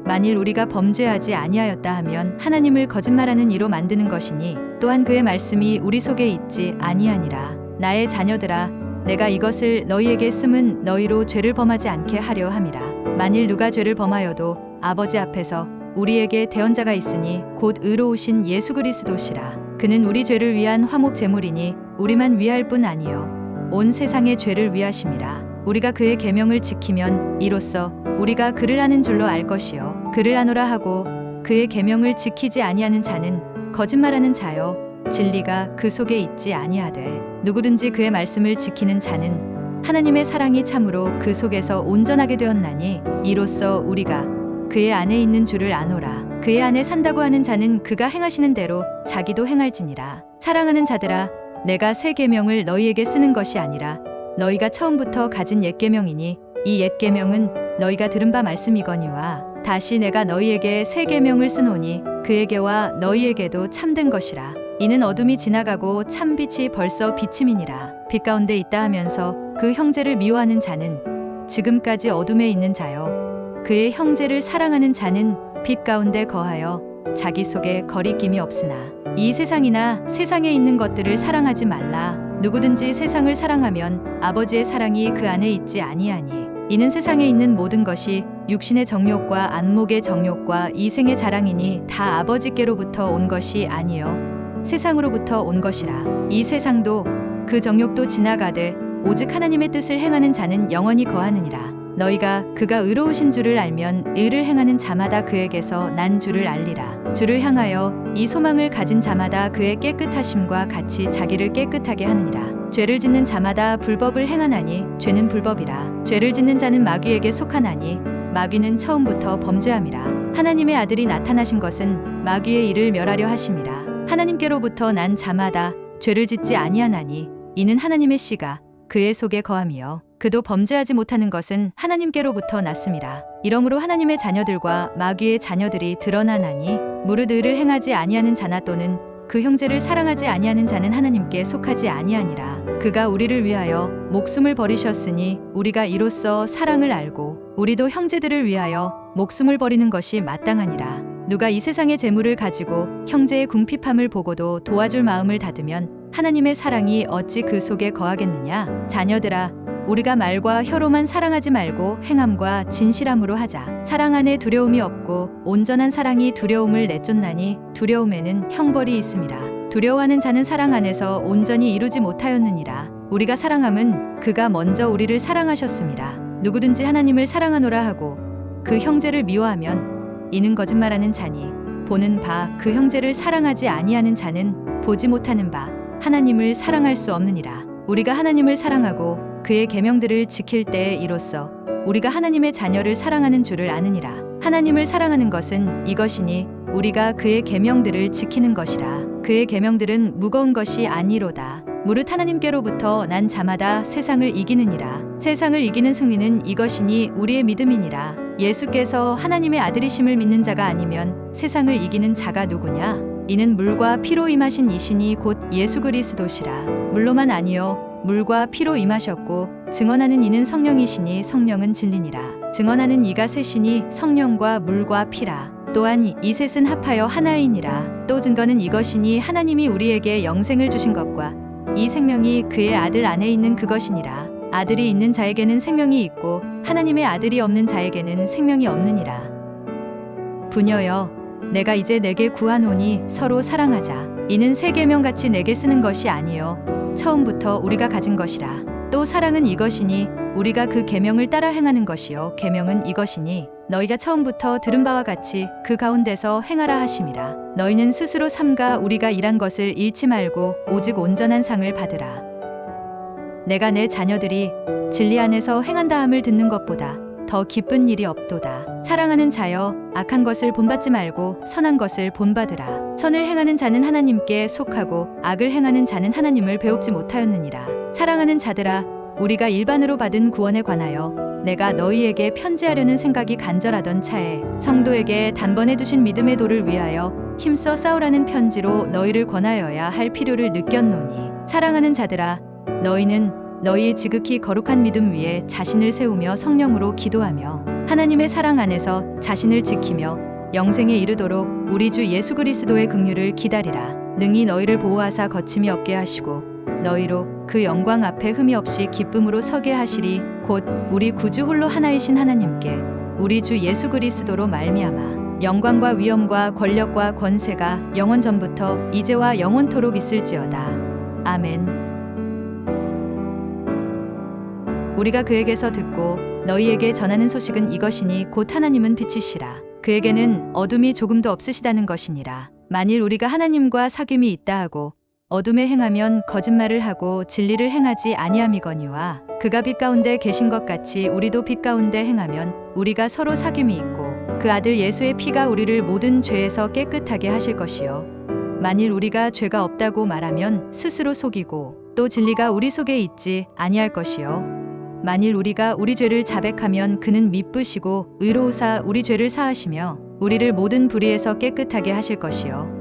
만일 우리가 범죄하지 아니하였다 하면 하나님을 거짓말하는 이로 만드는 것이니 또한 그의 말씀이 우리 속에 있지 아니하니라. 나의 자녀들아, 내가 이것을 너희에게 쓰면 너희로 죄를 범하지 않게 하려 함이라. 만일 누가 죄를 범하여도 아버지 앞에서 우리에게 대언자가 있으니 곧 의로우신 예수 그리스도시라. 그는 우리 죄를 위한 화목 제물이니 우리만 위할 뿐 아니요 온 세상의 죄를 위하심이라. 우리가 그의 계명을 지키면 이로써 우리가 그를 아는 줄로 알 것이요 그를 아노라 하고 그의 계명을 지키지 아니하는 자는 거짓말하는 자요 진리가 그 속에 있지 아니하되 누구든지 그의 말씀을 지키는 자는 하나님의 사랑이 참으로 그 속에서 온전하게 되었나니 이로써 우리가 그의 안에 있는 줄을 아노라. 그의 안에 산다고 하는 자는 그가 행하시는 대로 자기도 행할지니라. 사랑하는 자들아, 내가 새 계명을 너희에게 쓰는 것이 아니라 너희가 처음부터 가진 옛 계명이니 이 옛 계명은 너희가 들은 바 말씀이거니와 다시 내가 너희에게 새 계명을 쓰노니 그에게와 너희에게도 참된 것이라. 이는 어둠이 지나가고 참 빛이 벌써 비침이니라. 빛 가운데 있다 하면서 그 형제를 미워하는 자는 지금까지 어둠에 있는 자요 그의 형제를 사랑하는 자는 빛 가운데 거하여 자기 속에 거리낌이 없으나 이 세상이나 세상에 있는 것들을 사랑하지 말라. 누구든지 세상을 사랑하면 아버지의 사랑이 그 안에 있지 아니하니 이는 세상에 있는 모든 것이 육신의 정욕과 안목의 정욕과 이생의 자랑이니 다 아버지께로부터 온 것이 아니요 세상으로부터 온 것이라. 이 세상도 그 정욕도 지나가되 오직 하나님의 뜻을 행하는 자는 영원히 거하느니라. 너희가 그가 의로우신 줄을 알면 의를 행하는 자마다 그에게서 난 줄을 알리라. 주를 향하여 이 소망을 가진 자마다 그의 깨끗하심과 같이 자기를 깨끗하게 하느니라. 죄를 짓는 자마다 불법을 행하나니 죄는 불법이라. 죄를 짓는 자는 마귀에게 속하나니 마귀는 처음부터 범죄함이라. 하나님의 아들이 나타나신 것은 마귀의 일을 멸하려 하심이라. 하나님께로부터 난 자마다 죄를 짓지 아니하나니 이는 하나님의 씨가 그의 속에 거함이요 그도 범죄하지 못하는 것은 하나님께로부터 났음이라. 이러므로 하나님의 자녀들과 마귀의 자녀들이 드러나나니 무릇 의를 행하지 아니하는 자나 또는 그 형제를 사랑하지 아니하는 자는 하나님께 속하지 아니하니라. 그가 우리를 위하여 목숨을 버리셨으니 우리가 이로써 사랑을 알고 우리도 형제들을 위하여 목숨을 버리는 것이 마땅하니라. 누가 이 세상의 재물을 가지고 형제의 궁핍함을 보고도 도와줄 마음을 닫으면 하나님의 사랑이 어찌 그 속에 거하겠느냐. 자녀들아, 우리가 말과 혀로만 사랑하지 말고 행함과 진실함으로 하자. 사랑 안에 두려움이 없고 온전한 사랑이 두려움을 내쫓나니 두려움에는 형벌이 있음이라. 두려워하는 자는 사랑 안에서 온전히 이루지 못하였느니라. 우리가 사랑함은 그가 먼저 우리를 사랑하셨음이라. 누구든지 하나님을 사랑하노라 하고 그 형제를 미워하면 이는 거짓말하는 자니 보는 바 그 형제를 사랑하지 아니하는 자는 보지 못하는 바 하나님을 사랑할 수 없느니라. 우리가 하나님을 사랑하고 그의 계명들을 지킬 때에 이로써 우리가 하나님의 자녀를 사랑하는 줄을 아느니라. 하나님을 사랑하는 것은 이것이니 우리가 그의 계명들을 지키는 것이라. 그의 계명들은 무거운 것이 아니로다. 무릇 하나님께로부터 난 자마다 세상을 이기느니라. 세상을 이기는 승리는 이것이니 우리의 믿음이니라. 예수께서 하나님의 아들이심을 믿는 자가 아니면 세상을 이기는 자가 누구냐? 이는 물과 피로 임하신 이신이 곧 예수 그리스도시라. 물로만 아니요 물과 피로 임하셨고 증언하는 이는 성령이시니 성령은 진리니라. 증언하는 이가 셋이니 성령과 물과 피라. 또한 이 셋은 합하여 하나이니라. 또 증거는 이것이니 하나님이 우리에게 영생을 주신 것과 이 생명이 그의 아들 안에 있는 그것이니라. 아들이 있는 자에게는 생명이 있고 하나님의 아들이 없는 자에게는 생명이 없느니라. 부녀여, 내가 이제 내게 구하노니 서로 사랑하자. 이는 새 계명같이 내게 쓰는 것이 아니요 처음부터 우리가 가진 것이라. 또 사랑은 이것이니 우리가 그 계명을 따라 행하는 것이요 계명은 이것이니 너희가 처음부터 들은 바와 같이 그 가운데서 행하라 하심이라. 너희는 스스로 삼가 우리가 일한 것을 잃지 말고 오직 온전한 상을 받으라. 내가 내 자녀들이 진리 안에서 행한다함을 듣는 것보다 더 기쁜 일이 없도다. 사랑하는 자여, 악한 것을 본받지 말고 선한 것을 본받으라. 선을 행하는 자는 하나님께 속하고 악을 행하는 자는 하나님을 배웁지 못하였느니라. 사랑하는 자들아, 우리가 일반으로 받은 구원에 관하여 내가 너희에게 편지하려는 생각이 간절하던 차에 성도에게 단번에 주신 믿음의 도를 위하여 힘써 싸우라는 편지로 너희를 권하여야 할 필요를 느꼈노니, 사랑하는 자들아, 너희는 너희의 지극히 거룩한 믿음 위에 자신을 세우며 성령으로 기도하며 하나님의 사랑 안에서 자신을 지키며 영생에 이르도록 우리 주 예수 그리스도의 긍휼을 기다리라. 능히 너희를 보호하사 거침이 없게 하시고 너희로 그 영광 앞에 흠이 없이 기쁨으로 서게 하시리. 곧 우리 구주 홀로 하나이신 하나님께 우리 주 예수 그리스도로 말미암아 영광과 위엄과 권력과 권세가 영원 전부터 이제와 영원토록 있을지어다. 아멘. 우리가 그에게서 듣고 너희에게 전하는 소식은 이것이니 곧 하나님은 빛이시라. 그에게는 어둠이 조금도 없으시다는 것이니라. 만일 우리가 하나님과 사귐이 있다 하고 어둠에 행하면 거짓말을 하고 진리를 행하지 아니함이거니와 그가 빛 가운데 계신 것 같이 우리도 빛 가운데 행하면 우리가 서로 사귐이 있고 그 아들 예수의 피가 우리를 모든 죄에서 깨끗하게 하실 것이요 만일 우리가 죄가 없다고 말하면 스스로 속이고 또 진리가 우리 속에 있지 아니할 것이요 만일 우리가 우리 죄를 자백하면 그는 미쁘시고 의로우사 우리 죄를 사하시며 우리를 모든 불의에서 깨끗하게 하실 것이요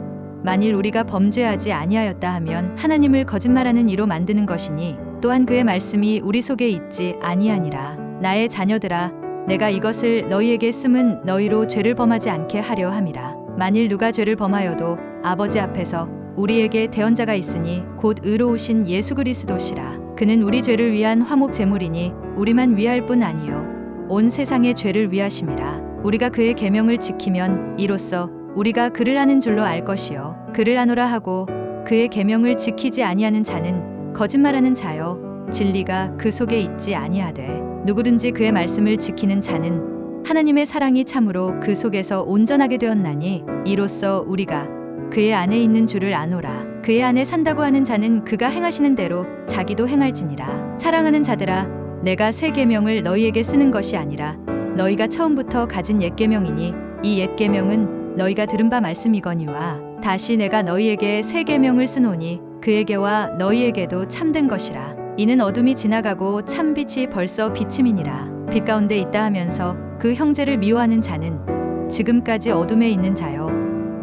만일 우리가 범죄하지 아니하였다 하면 하나님을 거짓말하는 이로 만드는 것이니 또한 그의 말씀이 우리 속에 있지 아니하니라. 나의 자녀들아 내가 이것을 너희에게 쓰면 너희로 죄를 범하지 않게 하려 함이라. 만일 누가 죄를 범하여도 아버지 앞에서 우리에게 대언자가 있으니 곧 의로우신 예수 그리스도시라. 그는 우리 죄를 위한 화목 제물이니 우리만 위할 뿐 아니요 온 세상의 죄를 위하심이라. 우리가 그의 계명을 지키면 이로써 우리가 그를 아는 줄로 알 것이요 그를 아노라 하고 그의 계명을 지키지 아니하는 자는 거짓말하는 자요 진리가 그 속에 있지 아니하되 누구든지 그의 말씀을 지키는 자는 하나님의 사랑이 참으로 그 속에서 온전하게 되었나니 이로써 우리가 그의 안에 있는 줄을 아노라. 그의 안에 산다고 하는 자는 그가 행하시는 대로 자기도 행할지니라. 사랑하는 자들아 내가 새 계명을 너희에게 쓰는 것이 아니라 너희가 처음부터 가진 옛 계명이니 이 옛 계명은 너희가 들은 바 말씀이거니와 다시 내가 너희에게 새 계명을 쓰노니 그에게와 너희에게도 참된 것이라. 이는 어둠이 지나가고 참 빛이 벌써 비침이니라. 빛 가운데 있다 하면서 그 형제를 미워하는 자는 지금까지 어둠에 있는 자요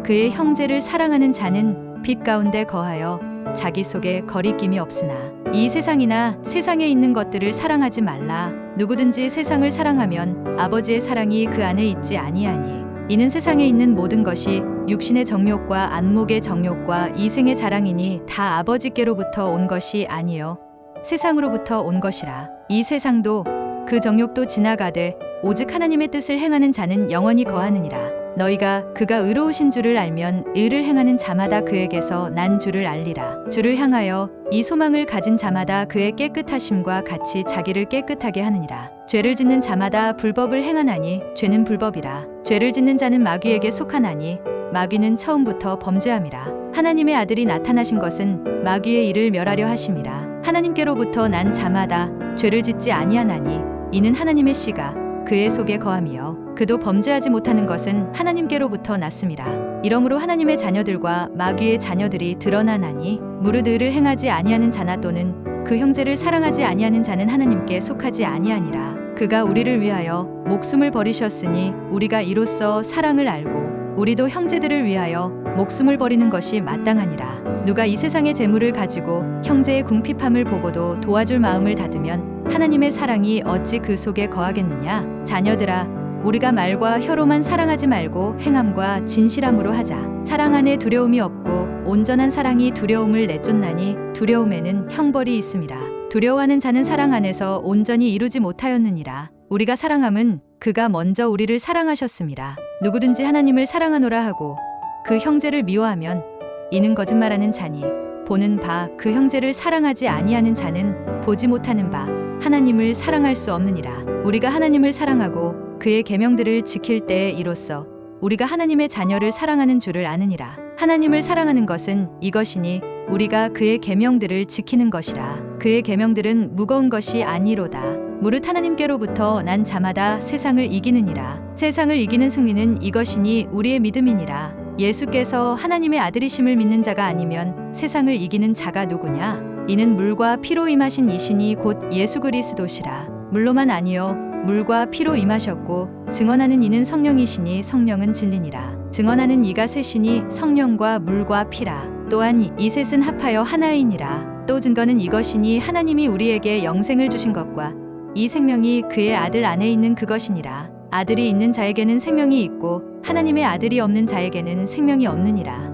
그의 형제를 사랑하는 자는 빛 가운데 거하여 자기 속에 거리낌이 없으나 이 세상이나 세상에 있는 것들을 사랑하지 말라. 누구든지 세상을 사랑하면 아버지의 사랑이 그 안에 있지 아니하니 이는 세상에 있는 모든 것이 육신의 정욕과 안목의 정욕과 이생의 자랑이니 다 아버지께로부터 온 것이 아니요 세상으로부터 온 것이라. 이 세상도 그 정욕도 지나가되 오직 하나님의 뜻을 행하는 자는 영원히 거하느니라. 너희가 그가 의로우신 줄을 알면 의를 행하는 자마다 그에게서 난 줄을 알리라. 주를 향하여 이 소망을 가진 자마다 그의 깨끗하심과 같이 자기를 깨끗하게 하느니라. 죄를 짓는 자마다 불법을 행하나니 죄는 불법이라. 죄를 짓는 자는 마귀에게 속하나니 마귀는 처음부터 범죄함이라. 하나님의 아들이 나타나신 것은 마귀의 일을 멸하려 하심이라. 하나님께로부터 난 자마다 죄를 짓지 아니하나니 이는 하나님의 씨가 그의 속에 거함이요 그도 범죄하지 못하는 것은 하나님께로부터 났음이라. 이러므로 하나님의 자녀들과 마귀의 자녀들이 드러나나니 무릇 의를 행하지 아니하는 자나 또는 그 형제를 사랑하지 아니하는 자는 하나님께 속하지 아니하니라. 그가 우리를 위하여 목숨을 버리셨으니 우리가 이로써 사랑을 알고 우리도 형제들을 위하여 목숨을 버리는 것이 마땅하니라. 누가 이 세상의 재물을 가지고 형제의 궁핍함을 보고도 도와줄 마음을 닫으면 하나님의 사랑이 어찌 그 속에 거하겠느냐. 자녀들아 우리가 말과 혀로만 사랑하지 말고 행함과 진실함으로 하자. 사랑 안에 두려움이 없고 온전한 사랑이 두려움을 내쫓나니 두려움에는 형벌이 있음이라. 두려워하는 자는 사랑 안에서 온전히 이루지 못하였느니라. 우리가 사랑함은 그가 먼저 우리를 사랑하셨음이라. 누구든지 하나님을 사랑하노라 하고 그 형제를 미워하면 이는 거짓말하는 자니 보는 바 그 형제를 사랑하지 아니하는 자는 보지 못하는 바 하나님을 사랑할 수 없느니라. 우리가 하나님을 사랑하고 그의 계명들을 지킬 때에 이로써 우리가 하나님의 자녀를 사랑하는 줄을 아느니라. 하나님을 사랑하는 것은 이것이니 우리가 그의 계명들을 지키는 것이라. 그의 계명들은 무거운 것이 아니로다. 무릇 하나님께로부터 난 자마다 세상을 이기느니라. 세상을 이기는 승리는 이것이니 우리의 믿음이니라. 예수께서 하나님의 아들이심을 믿는 자가 아니면 세상을 이기는 자가 누구냐? 이는 물과 피로 임하신 이신이 곧 예수 그리스도시라. 물로만 아니요 물과 피로 임하셨고 증언하는 이는 성령이시니 성령은 진리니라. 증언하는 이가 셋이니 성령과 물과 피라. 또한 이 셋은 합하여 하나이니라. 또 증거는 이것이니 하나님이 우리에게 영생을 주신 것과 이 생명이 그의 아들 안에 있는 그것이니라. 아들이 있는 자에게는 생명이 있고 하나님의 아들이 없는 자에게는 생명이 없느니라.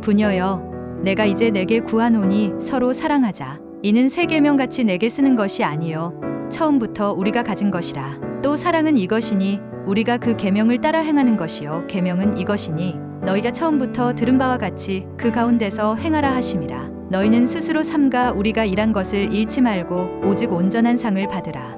부녀여, 내가 이제 내게 구하노니 서로 사랑하자. 이는 새 계명같이 내게 쓰는 것이 아니요 처음부터 우리가 가진 것이라. 또 사랑은 이것이니 우리가 그 계명을 따라 행하는 것이요 계명은 이것이니 너희가 처음부터 들은 바와 같이 그 가운데서 행하라 하심이라. 너희는 스스로 삼가 우리가 일한 것을 잃지 말고 오직 온전한 상을 받으라.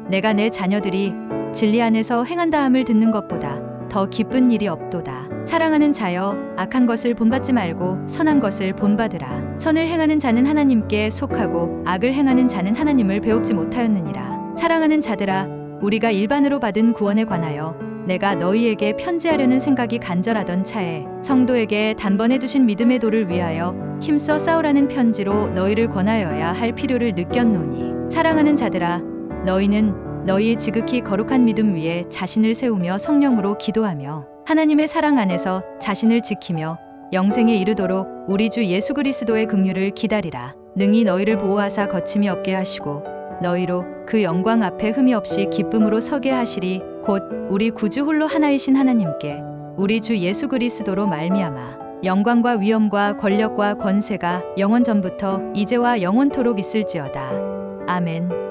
내가 내 자녀들이 진리 안에서 행한다함을 듣는 것보다 더 기쁜 일이 없도다. 사랑하는 자여, 악한 것을 본받지 말고 선한 것을 본받으라. 선을 행하는 자는 하나님께 속하고 악을 행하는 자는 하나님을 배웁지 못하였느니라. 사랑하는 자들아, 우리가 일반으로 받은 구원에 관하여 내가 너희에게 편지하려는 생각이 간절하던 차에 성도에게 단번에 주신 믿음의 도를 위하여 힘써 싸우라는 편지로 너희를 권하여야 할 필요를 느꼈노니, 사랑하는 자들아, 너희는 너희의 지극히 거룩한 믿음 위에 자신을 세우며 성령으로 기도하며 하나님의 사랑 안에서 자신을 지키며 영생에 이르도록 우리 주 예수 그리스도의 긍휼을 기다리라. 능히 너희를 보호하사 거침이 없게 하시고 너희로 그 영광 앞에 흠이 없이 기쁨으로 서게 하시리. 곧 우리 구주 홀로 하나이신 하나님께 우리 주 예수 그리스도로 말미암아 영광과 위엄과 권력과 권세가 영원 전부터 이제와 영원토록 있을지어다. 아멘.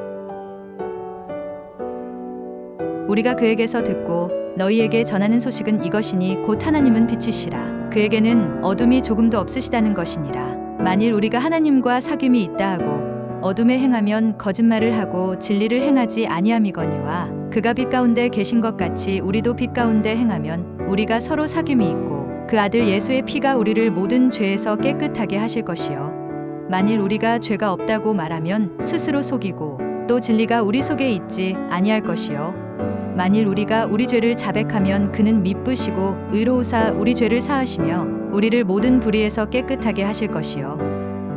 우리가 그에게서 듣고 너희에게 전하는 소식은 이것이니 곧 하나님은 빛이시라. 그에게는 어둠이 조금도 없으시다는 것이니라. 만일 우리가 하나님과 사귐이 있다 하고 어둠에 행하면 거짓말을 하고 진리를 행하지 아니함이거니와 그가 빛 가운데 계신 것 같이 우리도 빛 가운데 행하면 우리가 서로 사귐이 있고 그 아들 예수의 피가 우리를 모든 죄에서 깨끗하게 하실 것이요 만일 우리가 죄가 없다고 말하면 스스로 속이고 또 진리가 우리 속에 있지 아니할 것이요 만일 우리가 우리 죄를 자백하면 그는 미쁘시고 의로우사 우리 죄를 사하시며 우리를 모든 불의에서 깨끗하게 하실 것이요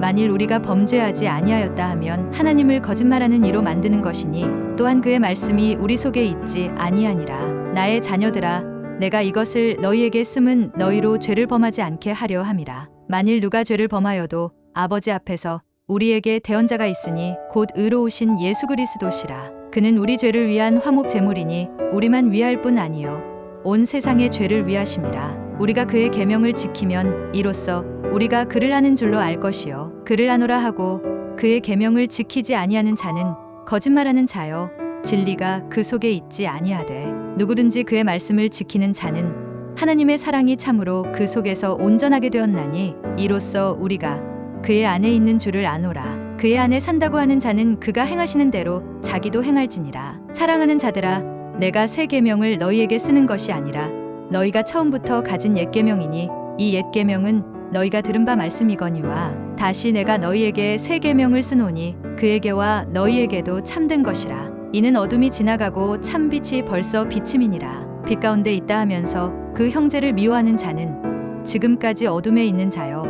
만일 우리가 범죄하지 아니하였다 하면 하나님을 거짓말하는 이로 만드는 것이니 또한 그의 말씀이 우리 속에 있지 아니하니라. 나의 자녀들아, 내가 이것을 너희에게 쓰면 너희로 죄를 범하지 않게 하려 함이라. 만일 누가 죄를 범하여도 아버지 앞에서 우리에게 대언자가 있으니 곧 의로우신 예수 그리스도시라. 그는 우리 죄를 위한 화목 제물이니 우리만 위할 뿐 아니요 온 세상의 죄를 위하심이라. 우리가 그의 계명을 지키면 이로써 우리가 그를 아는 줄로 알 것이요 그를 아노라 하고 그의 계명을 지키지 아니하는 자는 거짓말하는 자요 진리가 그 속에 있지 아니하되 누구든지 그의 말씀을 지키는 자는 하나님의 사랑이 참으로 그 속에서 온전하게 되었나니 이로써 우리가 그의 안에 있는 줄을 아노라. 그의 안에 산다고 하는 자는 그가 행하시는 대로 자기도 행할지니라. 사랑하는 자들아, 내가 새 계명을 너희에게 쓰는 것이 아니라 너희가 처음부터 가진 옛 계명이니 이 옛 계명은 너희가 들은 바 말씀이거니와 다시 내가 너희에게 새 계명을 쓰노니 그에게와 너희에게도 참된 것이라. 이는 어둠이 지나가고 참 빛이 벌써 비침이니라. 빛 가운데 있다 하면서 그 형제를 미워하는 자는 지금까지 어둠에 있는 자요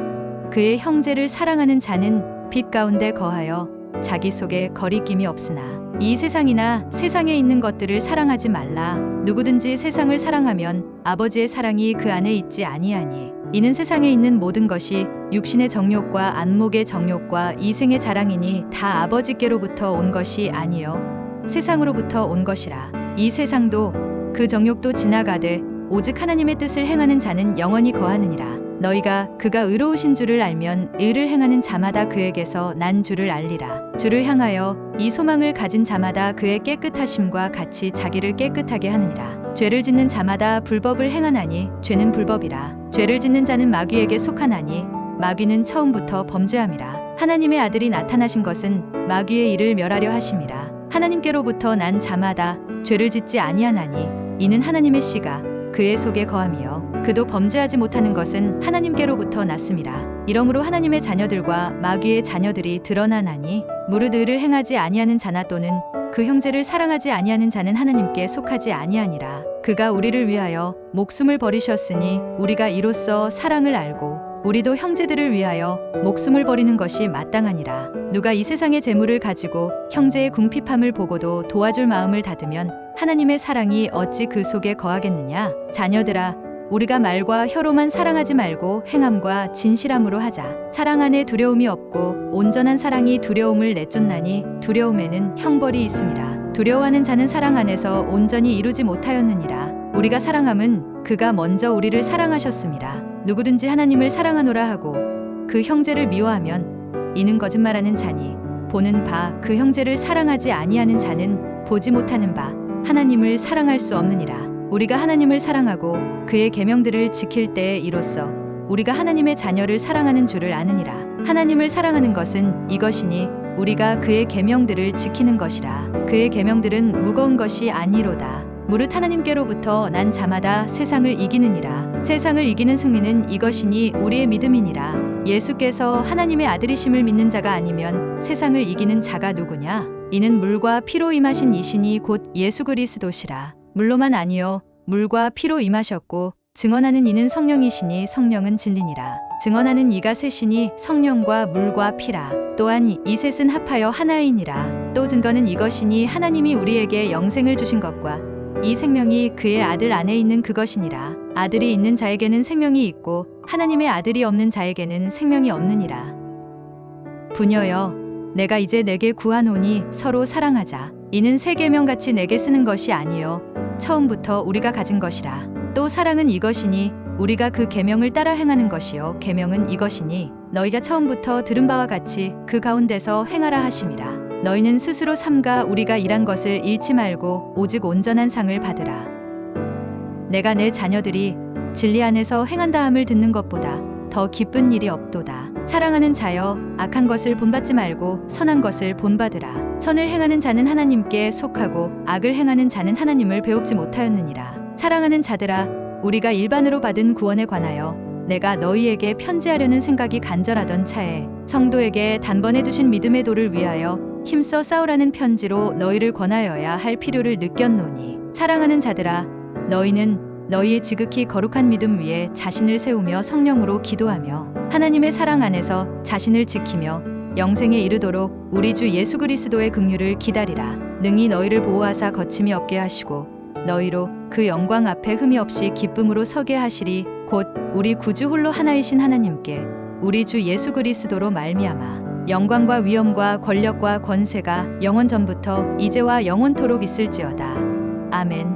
그의 형제를 사랑하는 자는 빛 가운데 거하여 자기 속에 거리낌이 없으나 이 세상이나 세상에 있는 것들을 사랑하지 말라. 누구든지 세상을 사랑하면 아버지의 사랑이 그 안에 있지 아니하니 이는 세상에 있는 모든 것이 육신의 정욕과 안목의 정욕과 이생의 자랑이니 다 아버지께로부터 온 것이 아니요 세상으로부터 온 것이라. 이 세상도 그 정욕도 지나가되 오직 하나님의 뜻을 행하는 자는 영원히 거하느니라. 너희가 그가 의로우신 줄을 알면 의를 행하는 자마다 그에게서 난 줄을 알리라. 주를 향하여 이 소망을 가진 자마다 그의 깨끗하심과 같이 자기를 깨끗하게 하느니라. 죄를 짓는 자마다 불법을 행하나니 죄는 불법이라. 죄를 짓는 자는 마귀에게 속하나니 마귀는 처음부터 범죄함이라. 하나님의 아들이 나타나신 것은 마귀의 일을 멸하려 하심이라. 하나님께로부터 난 자마다 죄를 짓지 아니하나니 이는 하나님의 씨가 그의 속에 거함이요 그도 범죄하지 못하는 것은 하나님께로부터 났음이라. 이러므로 하나님의 자녀들과 마귀의 자녀들이 드러나나니 무릇 의를 행하지 아니하는 자나 또는 그 형제를 사랑하지 아니하는 자는 하나님께 속하지 아니하니라. 그가 우리를 위하여 목숨을 버리셨으니 우리가 이로써 사랑을 알고 우리도 형제들을 위하여 목숨을 버리는 것이 마땅하니라. 누가 이 세상의 재물을 가지고 형제의 궁핍함을 보고도 도와줄 마음을 닫으면 하나님의 사랑이 어찌 그 속에 거하겠느냐. 자녀들아, 우리가 말과 혀로만 사랑하지 말고 행함과 진실함으로 하자. 사랑 안에 두려움이 없고 온전한 사랑이 두려움을 내쫓나니 두려움에는 형벌이 있음이라. 두려워하는 자는 사랑 안에서 온전히 이루지 못하였느니라. 우리가 사랑함은 그가 먼저 우리를 사랑하셨습니다. 누구든지 하나님을 사랑하노라 하고 그 형제를 미워하면 이는 거짓말하는 자니 보는 바 그 형제를 사랑하지 아니하는 자는 보지 못하는 바 하나님을 사랑할 수 없느니라. 우리가 하나님을 사랑하고 그의 계명들을 지킬 때에 이로써 우리가 하나님의 자녀를 사랑하는 줄을 아느니라. 하나님을 사랑하는 것은 이것이니 우리가 그의 계명들을 지키는 것이라. 그의 계명들은 무거운 것이 아니로다. 무릇 하나님께로부터 난 자마다 세상을 이기느니라. 세상을 이기는 승리는 이것이니 우리의 믿음이니라. 예수께서 하나님의 아들이심을 믿는 자가 아니면 세상을 이기는 자가 누구냐? 이는 물과 피로 임하신 이신이 곧 예수 그리스도시라. 물로만 아니요 물과 피로 임하셨고 증언하는 이는 성령이시니 성령은 진리니라. 증언하는 이가 셋이니 성령과 물과 피라. 또한 이 셋은 합하여 하나이니라. 또 증거는 이것이니 하나님이 우리에게 영생을 주신 것과 이 생명이 그의 아들 안에 있는 그것이니라. 아들이 있는 자에게는 생명이 있고 하나님의 아들이 없는 자에게는 생명이 없느니라. 부녀여 내가 이제 내게 구하노니 서로 사랑하자. 이는 새 계명같이 내게 쓰는 것이 아니요 처음부터 우리가 가진 것이라. 또 사랑은 이것이니 우리가 그 계명을 따라 행하는 것이요 계명은 이것이니 너희가 처음부터 들은 바와 같이 그 가운데서 행하라 하심이라. 너희는 스스로 삼가 우리가 일한 것을 잃지 말고 오직 온전한 상을 받으라. 내가 내 자녀들이 진리 안에서 행한다함을 듣는 것보다 더 기쁜 일이 없도다. 사랑하는 자여 악한 것을 본받지 말고 선한 것을 본받으라. 선을 행하는 자는 하나님께 속하고 악을 행하는 자는 하나님을 배웁지 못하였느니라. 사랑하는 자들아 우리가 일반으로 받은 구원에 관하여 내가 너희에게 편지하려는 생각이 간절하던 차에 성도에게 단번에 주신 믿음의 도를 위하여 힘써 싸우라는 편지로 너희를 권하여야 할 필요를 느꼈노니 사랑하는 자들아 너희는 너희의 지극히 거룩한 믿음 위에 자신을 세우며 성령으로 기도하며 하나님의 사랑 안에서 자신을 지키며 영생에 이르도록 우리 주 예수 그리스도의 긍휼을 기다리라. 능히 너희를 보호하사 거침이 없게 하시고 너희로 그 영광 앞에 흠이 없이 기쁨으로 서게 하시리. 곧 우리 구주 홀로 하나이신 하나님께 우리 주 예수 그리스도로 말미암아 영광과 위엄과 권력과 권세가 영원 전부터 이제와 영원토록 있을지어다. 아멘.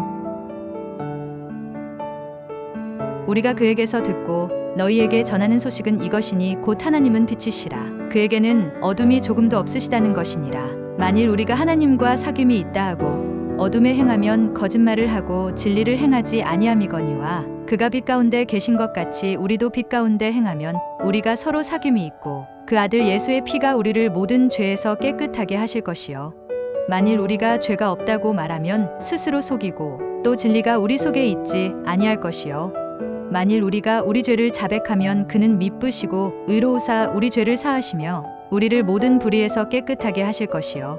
우리가 그에게서 듣고 너희에게 전하는 소식은 이것이니 곧 하나님은 빛이시라. 그에게는 어둠이 조금도 없으시다는 것이니라. 만일 우리가 하나님과 사귐이 있다 하고 어둠에 행하면 거짓말을 하고 진리를 행하지 아니함이거니와 그가 빛 가운데 계신 것 같이 우리도 빛 가운데 행하면 우리가 서로 사귐이 있고 그 아들 예수의 피가 우리를 모든 죄에서 깨끗하게 하실 것이요 만일 우리가 죄가 없다고 말하면 스스로 속이고 또 진리가 우리 속에 있지 아니할 것이요 만일 우리가 우리 죄를 자백하면 그는 미쁘시고 의로우사 우리 죄를 사하시며 우리를 모든 불의에서 깨끗하게 하실 것이요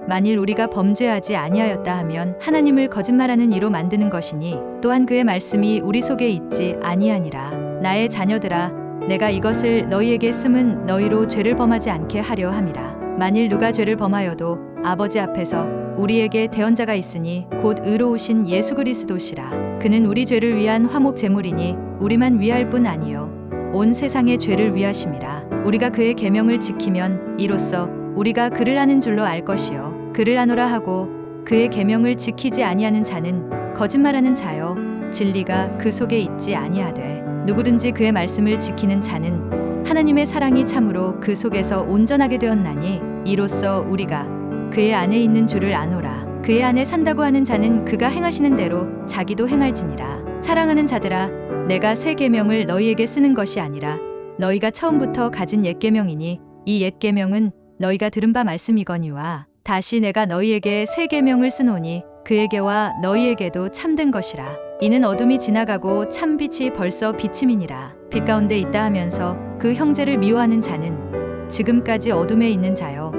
만일 우리가 범죄하지 아니하였다 하면 하나님을 거짓말하는 이로 만드는 것이니 또한 그의 말씀이 우리 속에 있지 아니하니라. 나의 자녀들아 내가 이것을 너희에게 쓰면 너희로 죄를 범하지 않게 하려 함이라. 만일 누가 죄를 범하여도 아버지 앞에서 우리에게 대언자가 있으니 곧 의로우신 예수 그리스도시라. 그는 우리 죄를 위한 화목 제물이니 우리만 위할 뿐 아니요 온 세상의 죄를 위하심이라. 우리가 그의 계명을 지키면 이로써 우리가 그를 아는 줄로 알 것이요 그를 아노라 하고 그의 계명을 지키지 아니하는 자는 거짓말하는 자요 진리가 그 속에 있지 아니하되 누구든지 그의 말씀을 지키는 자는 하나님의 사랑이 참으로 그 속에서 온전하게 되었나니 이로써 우리가 그의 안에 있는 줄을 아노라. 그의 안에 산다고 하는 자는 그가 행하시는 대로 자기도 행할지니라. 사랑하는 자들아 내가 새 계명을 너희에게 쓰는 것이 아니라 너희가 처음부터 가진 옛 계명이니 이 옛 계명은 너희가 들은 바 말씀이거니와 다시 내가 너희에게 새 계명을 쓰노니 그에게와 너희에게도 참된 것이라. 이는 어둠이 지나가고 참 빛이 벌써 비침이니라. 빛 가운데 있다 하면서 그 형제를 미워하는 자는 지금까지 어둠에 있는 자요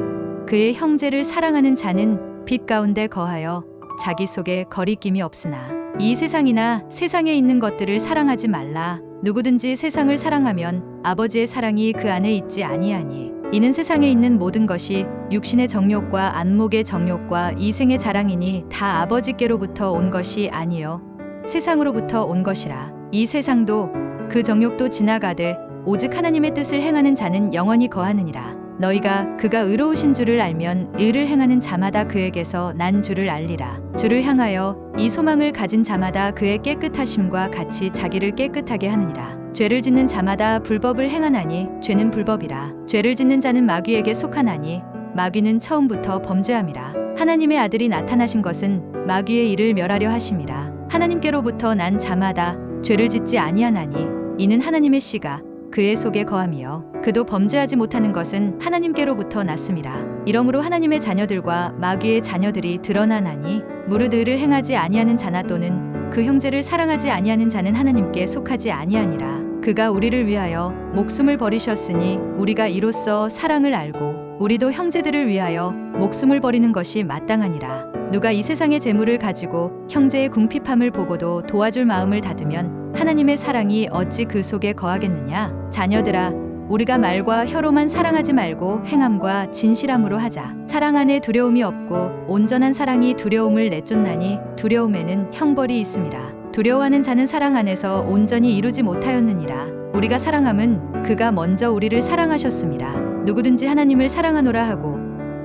그의 형제를 사랑하는 자는 빛 가운데 거하여 자기 속에 거리낌이 없으나 이 세상이나 세상에 있는 것들을 사랑하지 말라. 누구든지 세상을 사랑하면 아버지의 사랑이 그 안에 있지 아니하니 이는 세상에 있는 모든 것이 육신의 정욕과 안목의 정욕과 이생의 자랑이니 다 아버지께로부터 온 것이 아니요 세상으로부터 온 것이라. 이 세상도 그 정욕도 지나가되 오직 하나님의 뜻을 행하는 자는 영원히 거하느니라. 너희가 그가 의로우신 줄을 알면 의를 행하는 자마다 그에게서 난 줄을 알리라. 주를 향하여 이 소망을 가진 자마다 그의 깨끗하심과 같이 자기를 깨끗하게 하느니라. 죄를 짓는 자마다 불법을 행하나니 죄는 불법이라. 죄를 짓는 자는 마귀에게 속하나니 마귀는 처음부터 범죄함이라. 하나님의 아들이 나타나신 것은 마귀의 일을 멸하려 하심이라. 하나님께로부터 난 자마다 죄를 짓지 아니하나니 이는 하나님의 씨가 그의 속에 거함이요 그도 범죄하지 못하는 것은 하나님께로부터 났음이라. 이러므로 하나님의 자녀들과 마귀의 자녀들이 드러나나니 무릇 의를 행하지 아니하는 자나 또는 그 형제를 사랑하지 아니하는 자는 하나님께 속하지 아니하니라. 그가 우리를 위하여 목숨을 버리셨으니 우리가 이로써 사랑을 알고 우리도 형제들을 위하여 목숨을 버리는 것이 마땅하니라. 누가 이 세상의 재물을 가지고 형제의 궁핍함을 보고도 도와줄 마음을 닫으면 하나님의 사랑이 어찌 그 속에 거하겠느냐. 자녀들아, 우리가 말과 혀로만 사랑하지 말고 행함과 진실함으로 하자. 사랑 안에 두려움이 없고 온전한 사랑이 두려움을 내쫓나니 두려움에는 형벌이 있음이라. 두려워하는 자는 사랑 안에서 온전히 이루지 못하였느니라. 우리가 사랑함은 그가 먼저 우리를 사랑하셨음이라. 누구든지 하나님을 사랑하노라 하고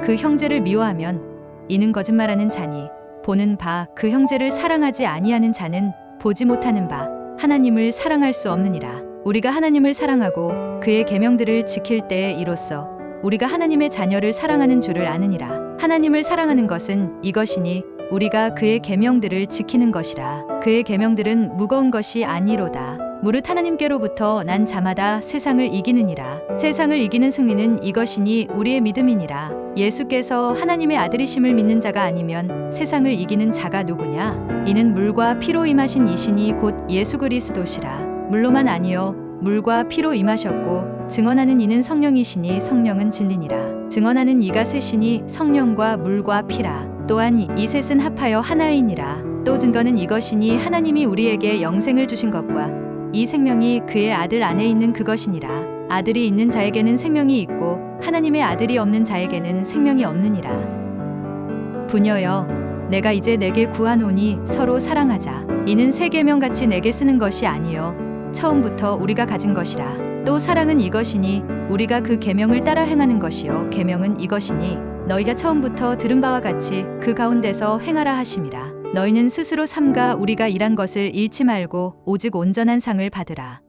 그 형제를 미워하면 이는 거짓말하는 자니 보는 바 그 형제를 사랑하지 아니하는 자는 보지 못하는 바 하나님을 사랑할 수 없느니라. 우리가 하나님을 사랑하고 그의 계명들을 지킬 때에 이로써 우리가 하나님의 자녀를 사랑하는 줄을 아느니라. 하나님을 사랑하는 것은 이것이니 우리가 그의 계명들을 지키는 것이라. 그의 계명들은 무거운 것이 아니로다. 무릇 하나님께로부터 난 자마다 세상을 이기느니라. 세상을 이기는 승리는 이것이니 우리의 믿음이니라. 예수께서 하나님의 아들이심을 믿는 자가 아니면 세상을 이기는 자가 누구냐? 이는 물과 피로 임하신 이신이 곧 예수 그리스도시라. 물로만 아니요 물과 피로 임하셨고 증언하는 이는 성령이시니 성령은 진리니라. 증언하는 이가 셋이니 성령과 물과 피라. 또한 이 셋은 합하여 하나이니라. 또 증거는 이것이니 하나님이 우리에게 영생을 주신 것과 이 생명이 그의 아들 안에 있는 그것이니라. 아들이 있는 자에게는 생명이 있고 하나님의 아들이 없는 자에게는 생명이 없느니라. 부녀여, 내가 이제 내게 구하노니 서로 사랑하자. 이는 새 계명같이 내게 쓰는 것이 아니요 처음부터 우리가 가진 것이라. 또 사랑은 이것이니 우리가 그 계명을 따라 행하는 것이요 계명은 이것이니 너희가 처음부터 들은 바와 같이 그 가운데서 행하라 하심이라. 너희는 스스로 삼가 우리가 일한 것을 잃지 말고 오직 온전한 상을 받으라.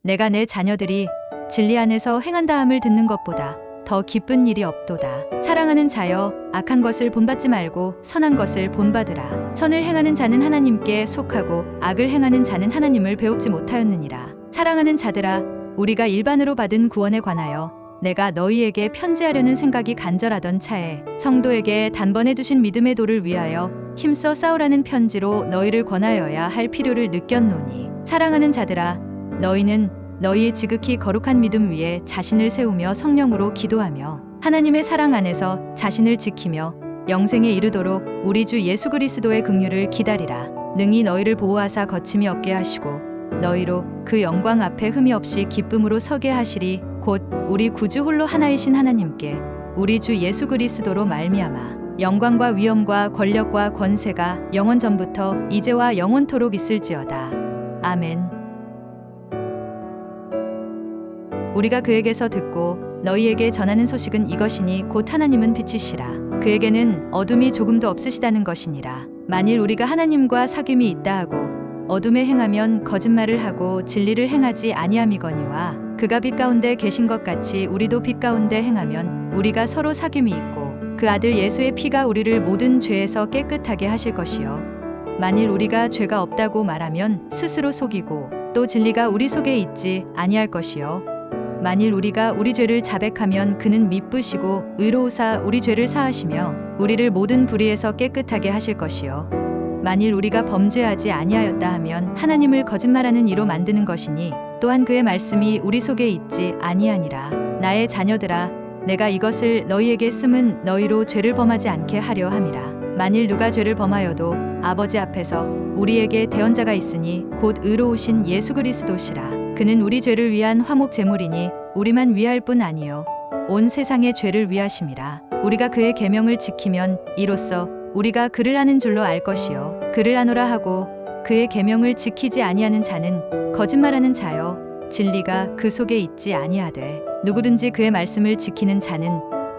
내가 내 자녀들이 진리 안에서 행한다함을 듣는 것보다 더 기쁜 일이 없도다. 사랑하는 자여, 악한 것을 본받지 말고 선한 것을 본받으라. 선을 행하는 자는 하나님께 속하고 악을 행하는 자는 하나님을 배웁지 못하였느니라. 사랑하는 자들아, 우리가 일반으로 받은 구원에 관하여 내가 너희에게 편지하려는 생각이 간절하던 차에 성도에게 단번에 주신 믿음의 도를 위하여 힘써 싸우라는 편지로 너희를 권하여야 할 필요를 느꼈노니, 사랑하는 자들아, 너희는 너희의 지극히 거룩한 믿음 위에 자신을 세우며 성령으로 기도하며 하나님의 사랑 안에서 자신을 지키며 영생에 이르도록 우리 주 예수 그리스도의 긍휼을 기다리라. 능히 너희를 보호하사 거침이 없게 하시고 너희로 그 영광 앞에 흠이 없이 기쁨으로 서게 하시리. 곧 우리 구주 홀로 하나이신 하나님께 우리 주 예수 그리스도로 말미암아 영광과 위엄과 권력과 권세가 영원 전부터 이제와 영원토록 있을지어다. 아멘. 우리가 그에게서 듣고 너희에게 전하는 소식은 이것이니 곧 하나님은 빛이시라. 그에게는 어둠이 조금도 없으시다는 것이니라. 만일 우리가 하나님과 사귐이 있다 하고 어둠에 행하면 거짓말을 하고 진리를 행하지 아니함이거니와, 그가 빛 가운데 계신 것 같이 우리도 빛 가운데 행하면 우리가 서로 사귐이 있고 그 아들 예수의 피가 우리를 모든 죄에서 깨끗하게 하실 것이요, 만일 우리가 죄가 없다고 말하면 스스로 속이고 또 진리가 우리 속에 있지 아니할 것이요, 만일 우리가 우리 죄를 자백하면 그는 미쁘시고 의로우사 우리 죄를 사하시며 우리를 모든 불의에서 깨끗하게 하실 것이요, 만일 우리가 범죄하지 아니하였다 하면 하나님을 거짓말하는 이로 만드는 것이니 또한 그의 말씀이 우리 속에 있지 아니하니라. 나의 자녀들아, 내가 이것을 너희에게 쓰면 너희로 죄를 범하지 않게 하려 함이라. 만일 누가 죄를 범하여도 아버지 앞에서 우리에게 대언자가 있으니 곧 의로우신 예수 그리스도시라. 그는 우리 죄를 위한 화목 제물이니 우리만 위할 뿐 아니요 온 세상의 죄를 위하심이라. 우리가 그의 계명을 지키면 이로써 우리가 그를 아는 줄로 알 것이요, 그를 아노라 하고 그의 계명을 지키지 아니하는 자는 거짓말하는 자요 진리가 그 속에 있지 아니하되 누구든지 그의 말씀을 지키는 자는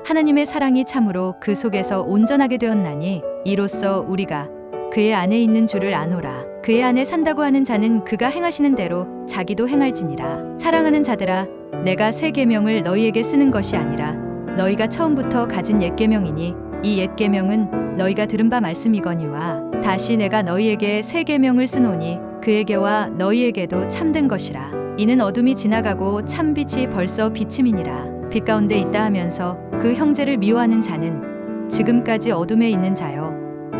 하나님의 사랑이 참으로 그 속에서 온전하게 되었나니 이로써 우리가 그의 안에 있는 줄을 아노라. 그의 안에 산다고 하는 자는 그가 행하시는 대로 자기도 행할지니라. 사랑하는 자들아, 내가 새 계명을 너희에게 쓰는 것이 아니라 너희가 처음부터 가진 옛 계명이니 이 옛 계명은 너희가 들은 바 말씀이거니와 다시 내가 너희에게 새 계명을 쓰노니 그에게와 너희에게도 참된 것이라. 이는 어둠이 지나가고 참 빛이 벌써 비침이니라. 빛 가운데 있다 하면서 그 형제를 미워하는 자는 지금까지 어둠에 있는 자요,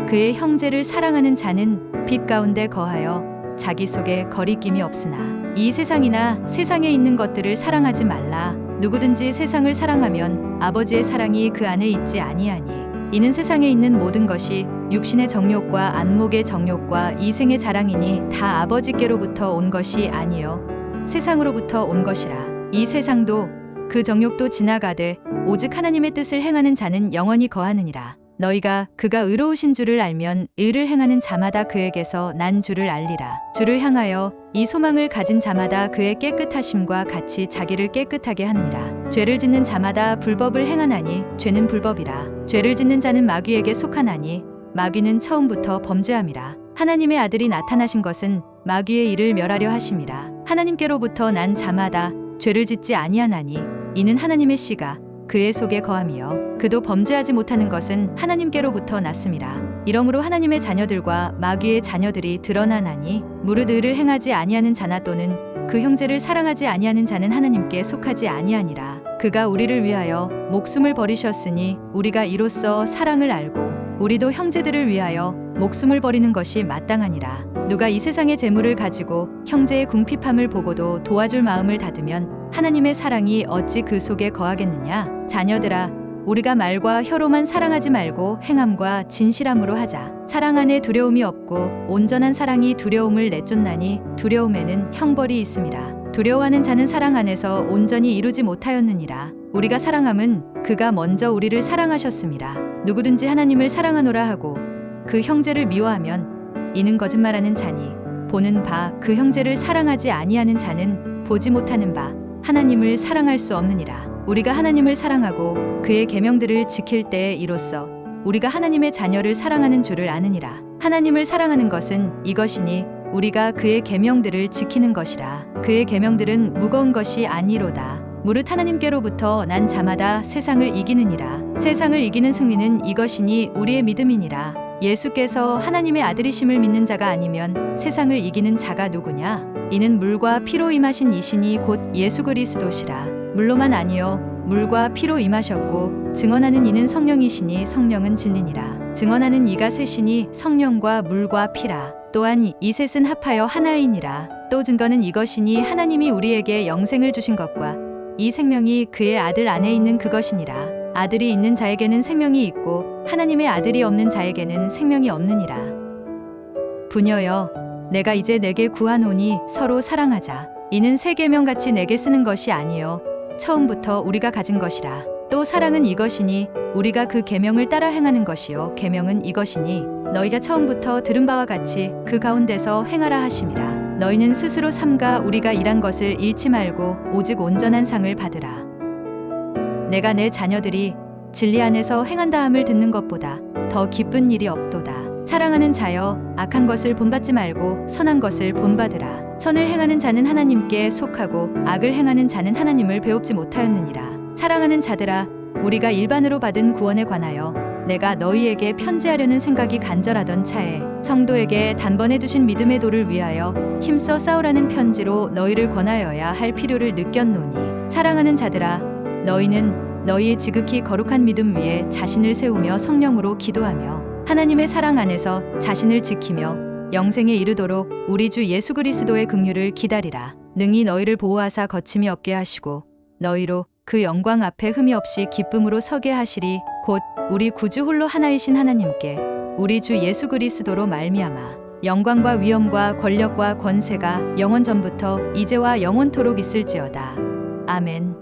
그의 형제를 사랑하는 자는 빛 가운데 거하여 자기 속에 거리낌이 없으나 이 세상이나 세상에 있는 것들을 사랑하지 말라. 누구든지 세상을 사랑하면 아버지의 사랑이 그 안에 있지 아니하니 이는 세상에 있는 모든 것이 육신의 정욕과 안목의 정욕과 이생의 자랑이니 다 아버지께로부터 온 것이 아니요 세상으로부터 온 것이라. 이 세상도 그 정욕도 지나가되 오직 하나님의 뜻을 행하는 자는 영원히 거하느니라. 너희가 그가 의로우신 줄을 알면 의를 행하는 자마다 그에게서 난 줄을 알리라. 주를 향하여 이 소망을 가진 자마다 그의 깨끗하심과 같이 자기를 깨끗하게 하느니라. 죄를 짓는 자마다 불법을 행하나니 죄는 불법이라. 죄를 짓는 자는 마귀에게 속하나니 마귀는 처음부터 범죄함이라. 하나님의 아들이 나타나신 것은 마귀의 일을 멸하려 하심이라. 하나님께로부터 난 자마다 죄를 짓지 아니하나니 이는 하나님의 씨가 그의 속에 거함이요 그도 범죄하지 못하는 것은 하나님께로부터 났음이라. 이러므로 하나님의 자녀들과 마귀의 자녀들이 드러나나니 무릇 의를 행하지 아니하는 자나 또는 그 형제를 사랑하지 아니하는 자는 하나님께 속하지 아니하니라. 그가 우리를 위하여 목숨을 버리셨으니 우리가 이로써 사랑을 알고 우리도 형제들을 위하여 목숨을 버리는 것이 마땅하니라. 누가 이 세상의 재물을 가지고 형제의 궁핍함을 보고도 도와줄 마음을 닫으면 하나님의 사랑이 어찌 그 속에 거하겠느냐. 자녀들아, 우리가 말과 혀로만 사랑하지 말고 행함과 진실함으로 하자. 사랑 안에 두려움이 없고 온전한 사랑이 두려움을 내쫓나니 두려움에는 형벌이 있음이라. 두려워하는 자는 사랑 안에서 온전히 이루지 못하였느니라. 우리가 사랑함은 그가 먼저 우리를 사랑하셨음이라. 누구든지 하나님을 사랑하노라 하고 그 형제를 미워하면 이는 거짓말하는 자니 보는 바 그 형제를 사랑하지 아니하는 자는 보지 못하는 바 하나님을 사랑할 수 없느니라. 우리가 하나님을 사랑하고 그의 계명들을 지킬 때에 이로써 우리가 하나님의 자녀를 사랑하는 줄을 아느니라. 하나님을 사랑하는 것은 이것이니 우리가 그의 계명들을 지키는 것이라. 그의 계명들은 무거운 것이 아니로다. 무릇 하나님께로부터 난 자마다 세상을 이기느니라. 세상을 이기는 승리는 이것이니 우리의 믿음이니라. 예수께서 하나님의 아들이심을 믿는 자가 아니면 세상을 이기는 자가 누구냐? 이는 물과 피로 임하신 이신이 곧 예수 그리스도시라. 물로만 아니요 물과 피로 임하셨고 증언하는 이는 성령이시니 성령은 진리니라. 증언하는 이가 셋이니 성령과 물과 피라. 또한 이 셋은 합하여 하나이니라. 또 증거는 이것이니 하나님이 우리에게 영생을 주신 것과 이 생명이 그의 아들 안에 있는 그것이니라. 아들이 있는 자에게는 생명이 있고 하나님의 아들이 없는 자에게는 생명이 없느니라. 부녀여, 내가 이제 내게 구하노니 서로 사랑하자. 이는 새 계명같이 내게 쓰는 것이 아니요 처음부터 우리가 가진 것이라. 또 사랑은 이것이니 우리가 그 계명을 따라 행하는 것이요 계명은 이것이니 너희가 처음부터 들은 바와 같이 그 가운데서 행하라 하심이라. 너희는 스스로 삼가 우리가 일한 것을 잃지 말고 오직 온전한 상을 받으라. 내가 내 자녀들이 진리 안에서 행한다함을 듣는 것보다 더 기쁜 일이 없도다. 사랑하는 자여, 악한 것을 본받지 말고 선한 것을 본받으라. 선을 행하는 자는 하나님께 속하고 악을 행하는 자는 하나님을 배웁지 못하였느니라. 사랑하는 자들아, 우리가 일반으로 받은 구원에 관하여 내가 너희에게 편지하려는 생각이 간절하던 차에 성도에게 단번에 주신 믿음의 도를 위하여 힘써 싸우라는 편지로 너희를 권하여야 할 필요를 느꼈노니, 사랑하는 자들아, 너희는 너희의 지극히 거룩한 믿음 위에 자신을 세우며 성령으로 기도하며 하나님의 사랑 안에서 자신을 지키며 영생에 이르도록 우리 주 예수 그리스도의 긍휼을 기다리라. 능히 너희를 보호하사 거침이 없게 하시고 너희로 그 영광 앞에 흠이 없이 기쁨으로 서게 하시리. 곧 우리 구주 홀로 하나이신 하나님께 우리 주 예수 그리스도로 말미암아 영광과 위엄과 권력과 권세가 영원 전부터 이제와 영원토록 있을지어다. 아멘.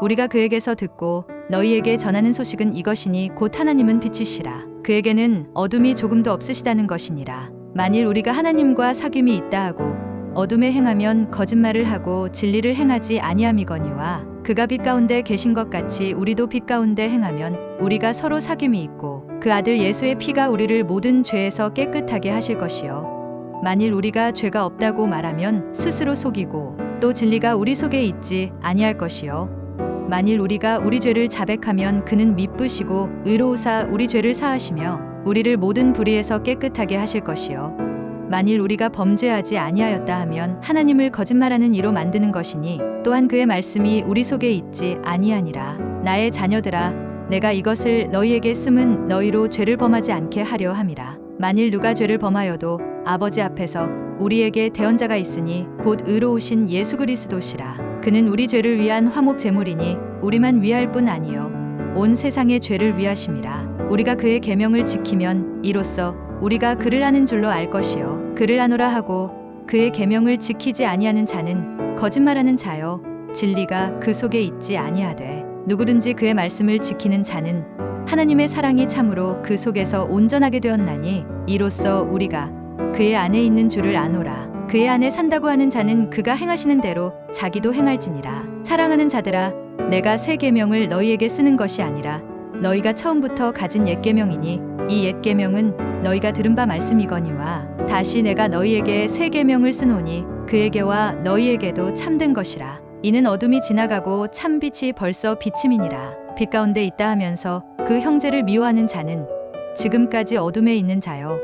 우리가 그에게서 듣고 너희에게 전하는 소식은 이것이니 곧 하나님은 빛이시라. 그에게는 어둠이 조금도 없으시다는 것이니라. 만일 우리가 하나님과 사귐이 있다 하고 어둠에 행하면 거짓말을 하고 진리를 행하지 아니함이거니와 그가 빛 가운데 계신 것 같이 우리도 빛 가운데 행하면 우리가 서로 사귐이 있고 그 아들 예수의 피가 우리를 모든 죄에서 깨끗하게 하실 것이요 만일 우리가 죄가 없다고 말하면 스스로 속이고 또 진리가 우리 속에 있지 아니할 것이요 만일 우리가 우리 죄를 자백하면 그는 미쁘시고 의로우사 우리 죄를 사하시며 우리를 모든 불의에서 깨끗하게 하실 것이요 만일 우리가 범죄하지 아니하였다 하면 하나님을 거짓말하는 이로 만드는 것이니 또한 그의 말씀이 우리 속에 있지 아니하니라. 나의 자녀들아 내가 이것을 너희에게 쓰면 너희로 죄를 범하지 않게 하려 함이라. 만일 누가 죄를 범하여도 아버지 앞에서 우리에게 대언자가 있으니 곧 의로우신 예수 그리스도시라. 그는 우리 죄를 위한 화목 제물이니 우리만 위할 뿐 아니요 온 세상의 죄를 위하심이라. 우리가 그의 계명을 지키면 이로써 우리가 그를 아는 줄로 알 것이요 그를 아노라 하고 그의 계명을 지키지 아니하는 자는 거짓말하는 자요 진리가 그 속에 있지 아니하되 누구든지 그의 말씀을 지키는 자는 하나님의 사랑이 참으로 그 속에서 온전하게 되었나니 이로써 우리가 그의 안에 있는 줄을 아노라. 그의 안에 산다고 하는 자는 그가 행하시는 대로 자기도 행할지니라. 사랑하는 자들아 내가 새 계명을 너희에게 쓰는 것이 아니라 너희가 처음부터 가진 옛 계명이니 이 옛 계명은 너희가 들은 바 말씀이거니와 다시 내가 너희에게 새 계명을 쓰노니 그에게와 너희에게도 참된 것이라. 이는 어둠이 지나가고 참 빛이 벌써 비침이니라. 빛 가운데 있다 하면서 그 형제를 미워하는 자는 지금까지 어둠에 있는 자요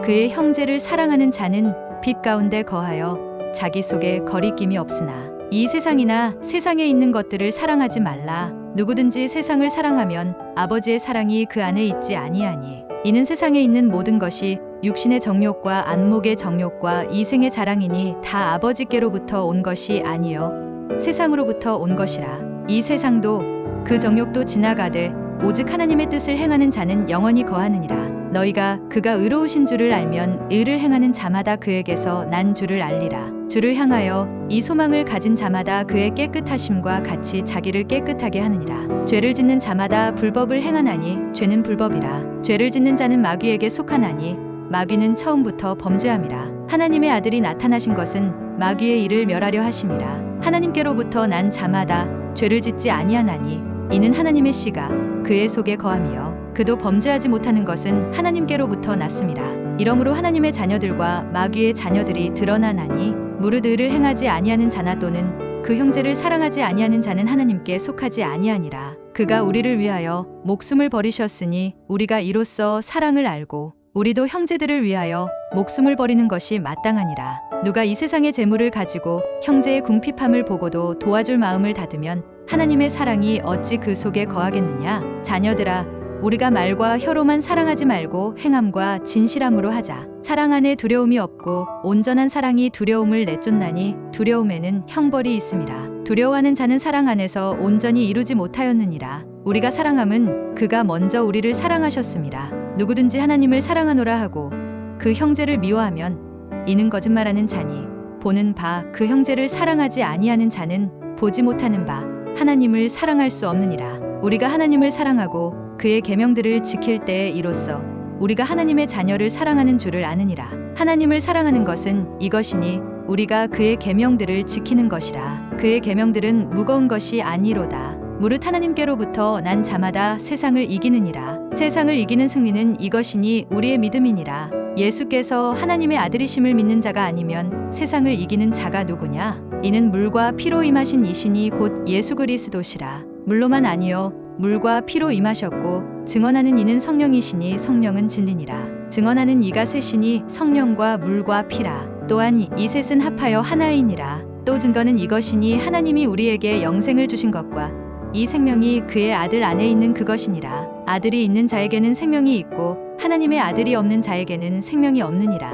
그의 형제를 사랑하는 자는 빛 가운데 거하여 자기 속에 거리낌이 없으나 이 세상이나 세상에 있는 것들을 사랑하지 말라. 누구든지 세상을 사랑하면 아버지의 사랑이 그 안에 있지 아니하니 이는 세상에 있는 모든 것이 육신의 정욕과 안목의 정욕과 이생의 자랑이니 다 아버지께로부터 온 것이 아니요 세상으로부터 온 것이라. 이 세상도 그 정욕도 지나가되 오직 하나님의 뜻을 행하는 자는 영원히 거하느니라. 너희가 그가 의로우신 줄을 알면 의를 행하는 자마다 그에게서 난 줄을 알리라. 주를 향하여 이 소망을 가진 자마다 그의 깨끗하심과 같이 자기를 깨끗하게 하느니라. 죄를 짓는 자마다 불법을 행하나니 죄는 불법이라. 죄를 짓는 자는 마귀에게 속하나니 마귀는 처음부터 범죄함이라. 하나님의 아들이 나타나신 것은 마귀의 일을 멸하려 하심이라. 하나님께로부터 난 자마다 죄를 짓지 아니하나니 이는 하나님의 씨가 그의 속에 거함이요 그도 범죄하지 못하는 것은 하나님께로부터 났음이라. 이러므로 하나님의 자녀들과 마귀의 자녀들이 드러나나니 무릇 의를 행하지 아니하는 자나 또는 그 형제를 사랑하지 아니하는 자는 하나님께 속하지 아니하니라. 그가 우리를 위하여 목숨을 버리셨으니 우리가 이로써 사랑을 알고 우리도 형제들을 위하여 목숨을 버리는 것이 마땅하니라. 누가 이 세상의 재물을 가지고 형제의 궁핍함을 보고도 도와줄 마음을 닫으면 하나님의 사랑이 어찌 그 속에 거하겠느냐. 자녀들아 우리가 말과 혀로만 사랑하지 말고 행함과 진실함으로 하자. 사랑 안에 두려움이 없고 온전한 사랑이 두려움을 내쫓나니 두려움에는 형벌이 있음이라. 두려워하는 자는 사랑 안에서 온전히 이루지 못하였느니라. 우리가 사랑함은 그가 먼저 우리를 사랑하셨음이라. 누구든지 하나님을 사랑하노라 하고 그 형제를 미워하면 이는 거짓말하는 자니 보는 바 그 형제를 사랑하지 아니하는 자는 보지 못하는 바 하나님을 사랑할 수 없느니라. 우리가 하나님을 사랑하고 그의 계명들을 지킬 때에 이로써 우리가 하나님의 자녀를 사랑하는 줄을 아느니라. 하나님을 사랑하는 것은 이것이니 우리가 그의 계명들을 지키는 것이라. 그의 계명들은 무거운 것이 아니로다. 무릇 하나님께로부터 난 자마다 세상을 이기느니라. 세상을 이기는 승리는 이것이니 우리의 믿음이니라. 예수께서 하나님의 아들이심을 믿는 자가 아니면 세상을 이기는 자가 누구냐? 이는 물과 피로 임하신 이신이 곧 예수 그리스도시라. 물로만 아니요 물과 피로 임하셨고 증언하는 이는 성령이시니 성령은 진리니라. 증언하는 이가 셋이니 성령과 물과 피라. 또한 이 셋은 합하여 하나이니라. 또 증거는 이것이니 하나님이 우리에게 영생을 주신 것과 이 생명이 그의 아들 안에 있는 그것이니라. 아들이 있는 자에게는 생명이 있고 하나님의 아들이 없는 자에게는 생명이 없느니라.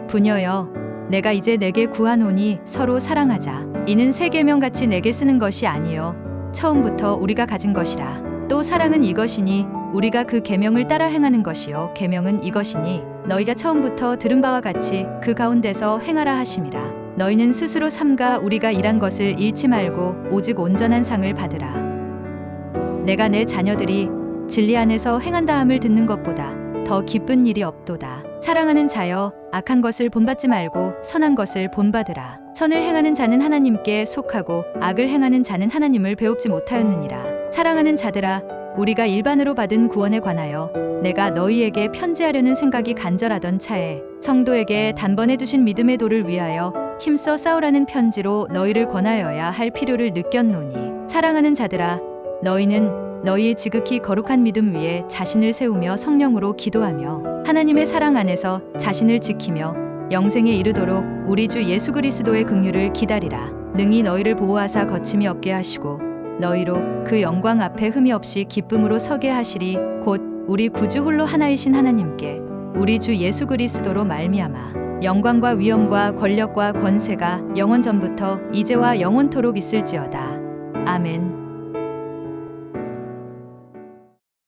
부녀여 내가 이제 내게 구하노니 서로 사랑하자. 이는 새 계명같이 내게 쓰는 것이 아니요 처음부터 우리가 가진 것이라. 또 사랑은 이것이니 우리가 그 계명을 따라 행하는 것이요 계명은 이것이니 너희가 처음부터 들은 바와 같이 그 가운데서 행하라 하심이라. 너희는 스스로 삼가 우리가 일한 것을 잃지 말고 오직 온전한 상을 받으라. 내가 내 자녀들이 진리 안에서 행한다함을 듣는 것보다 더 기쁜 일이 없도다. 사랑하는 자여 악한 것을 본받지 말고 선한 것을 본받으라. 선을 행하는 자는 하나님께 속하고 악을 행하는 자는 하나님을 배웁지 못하였느니라. 사랑하는 자들아, 우리가 일반으로 받은 구원에 관하여 내가 너희에게 편지하려는 생각이 간절하던 차에 성도에게 단번에 주신 믿음의 도를 위하여 힘써 싸우라는 편지로 너희를 권하여야 할 필요를 느꼈노니, 사랑하는 자들아, 너희는 너희의 지극히 거룩한 믿음 위에 자신을 세우며 성령으로 기도하며 하나님의 사랑 안에서 자신을 지키며 영생에 이르도록 우리 주 예수 그리스도의 긍휼을 기다리라. 능히 너희를 보호하사 거침이 없게 하시고 너희로 그 영광 앞에 흠이 없이 기쁨으로 서게 하시리. 곧 우리 구주 홀로 하나이신 하나님께 우리 주 예수 그리스도로 말미암아 영광과 위엄과 권력과 권세가 영원 전부터 이제와 영원토록 있을지어다. 아멘.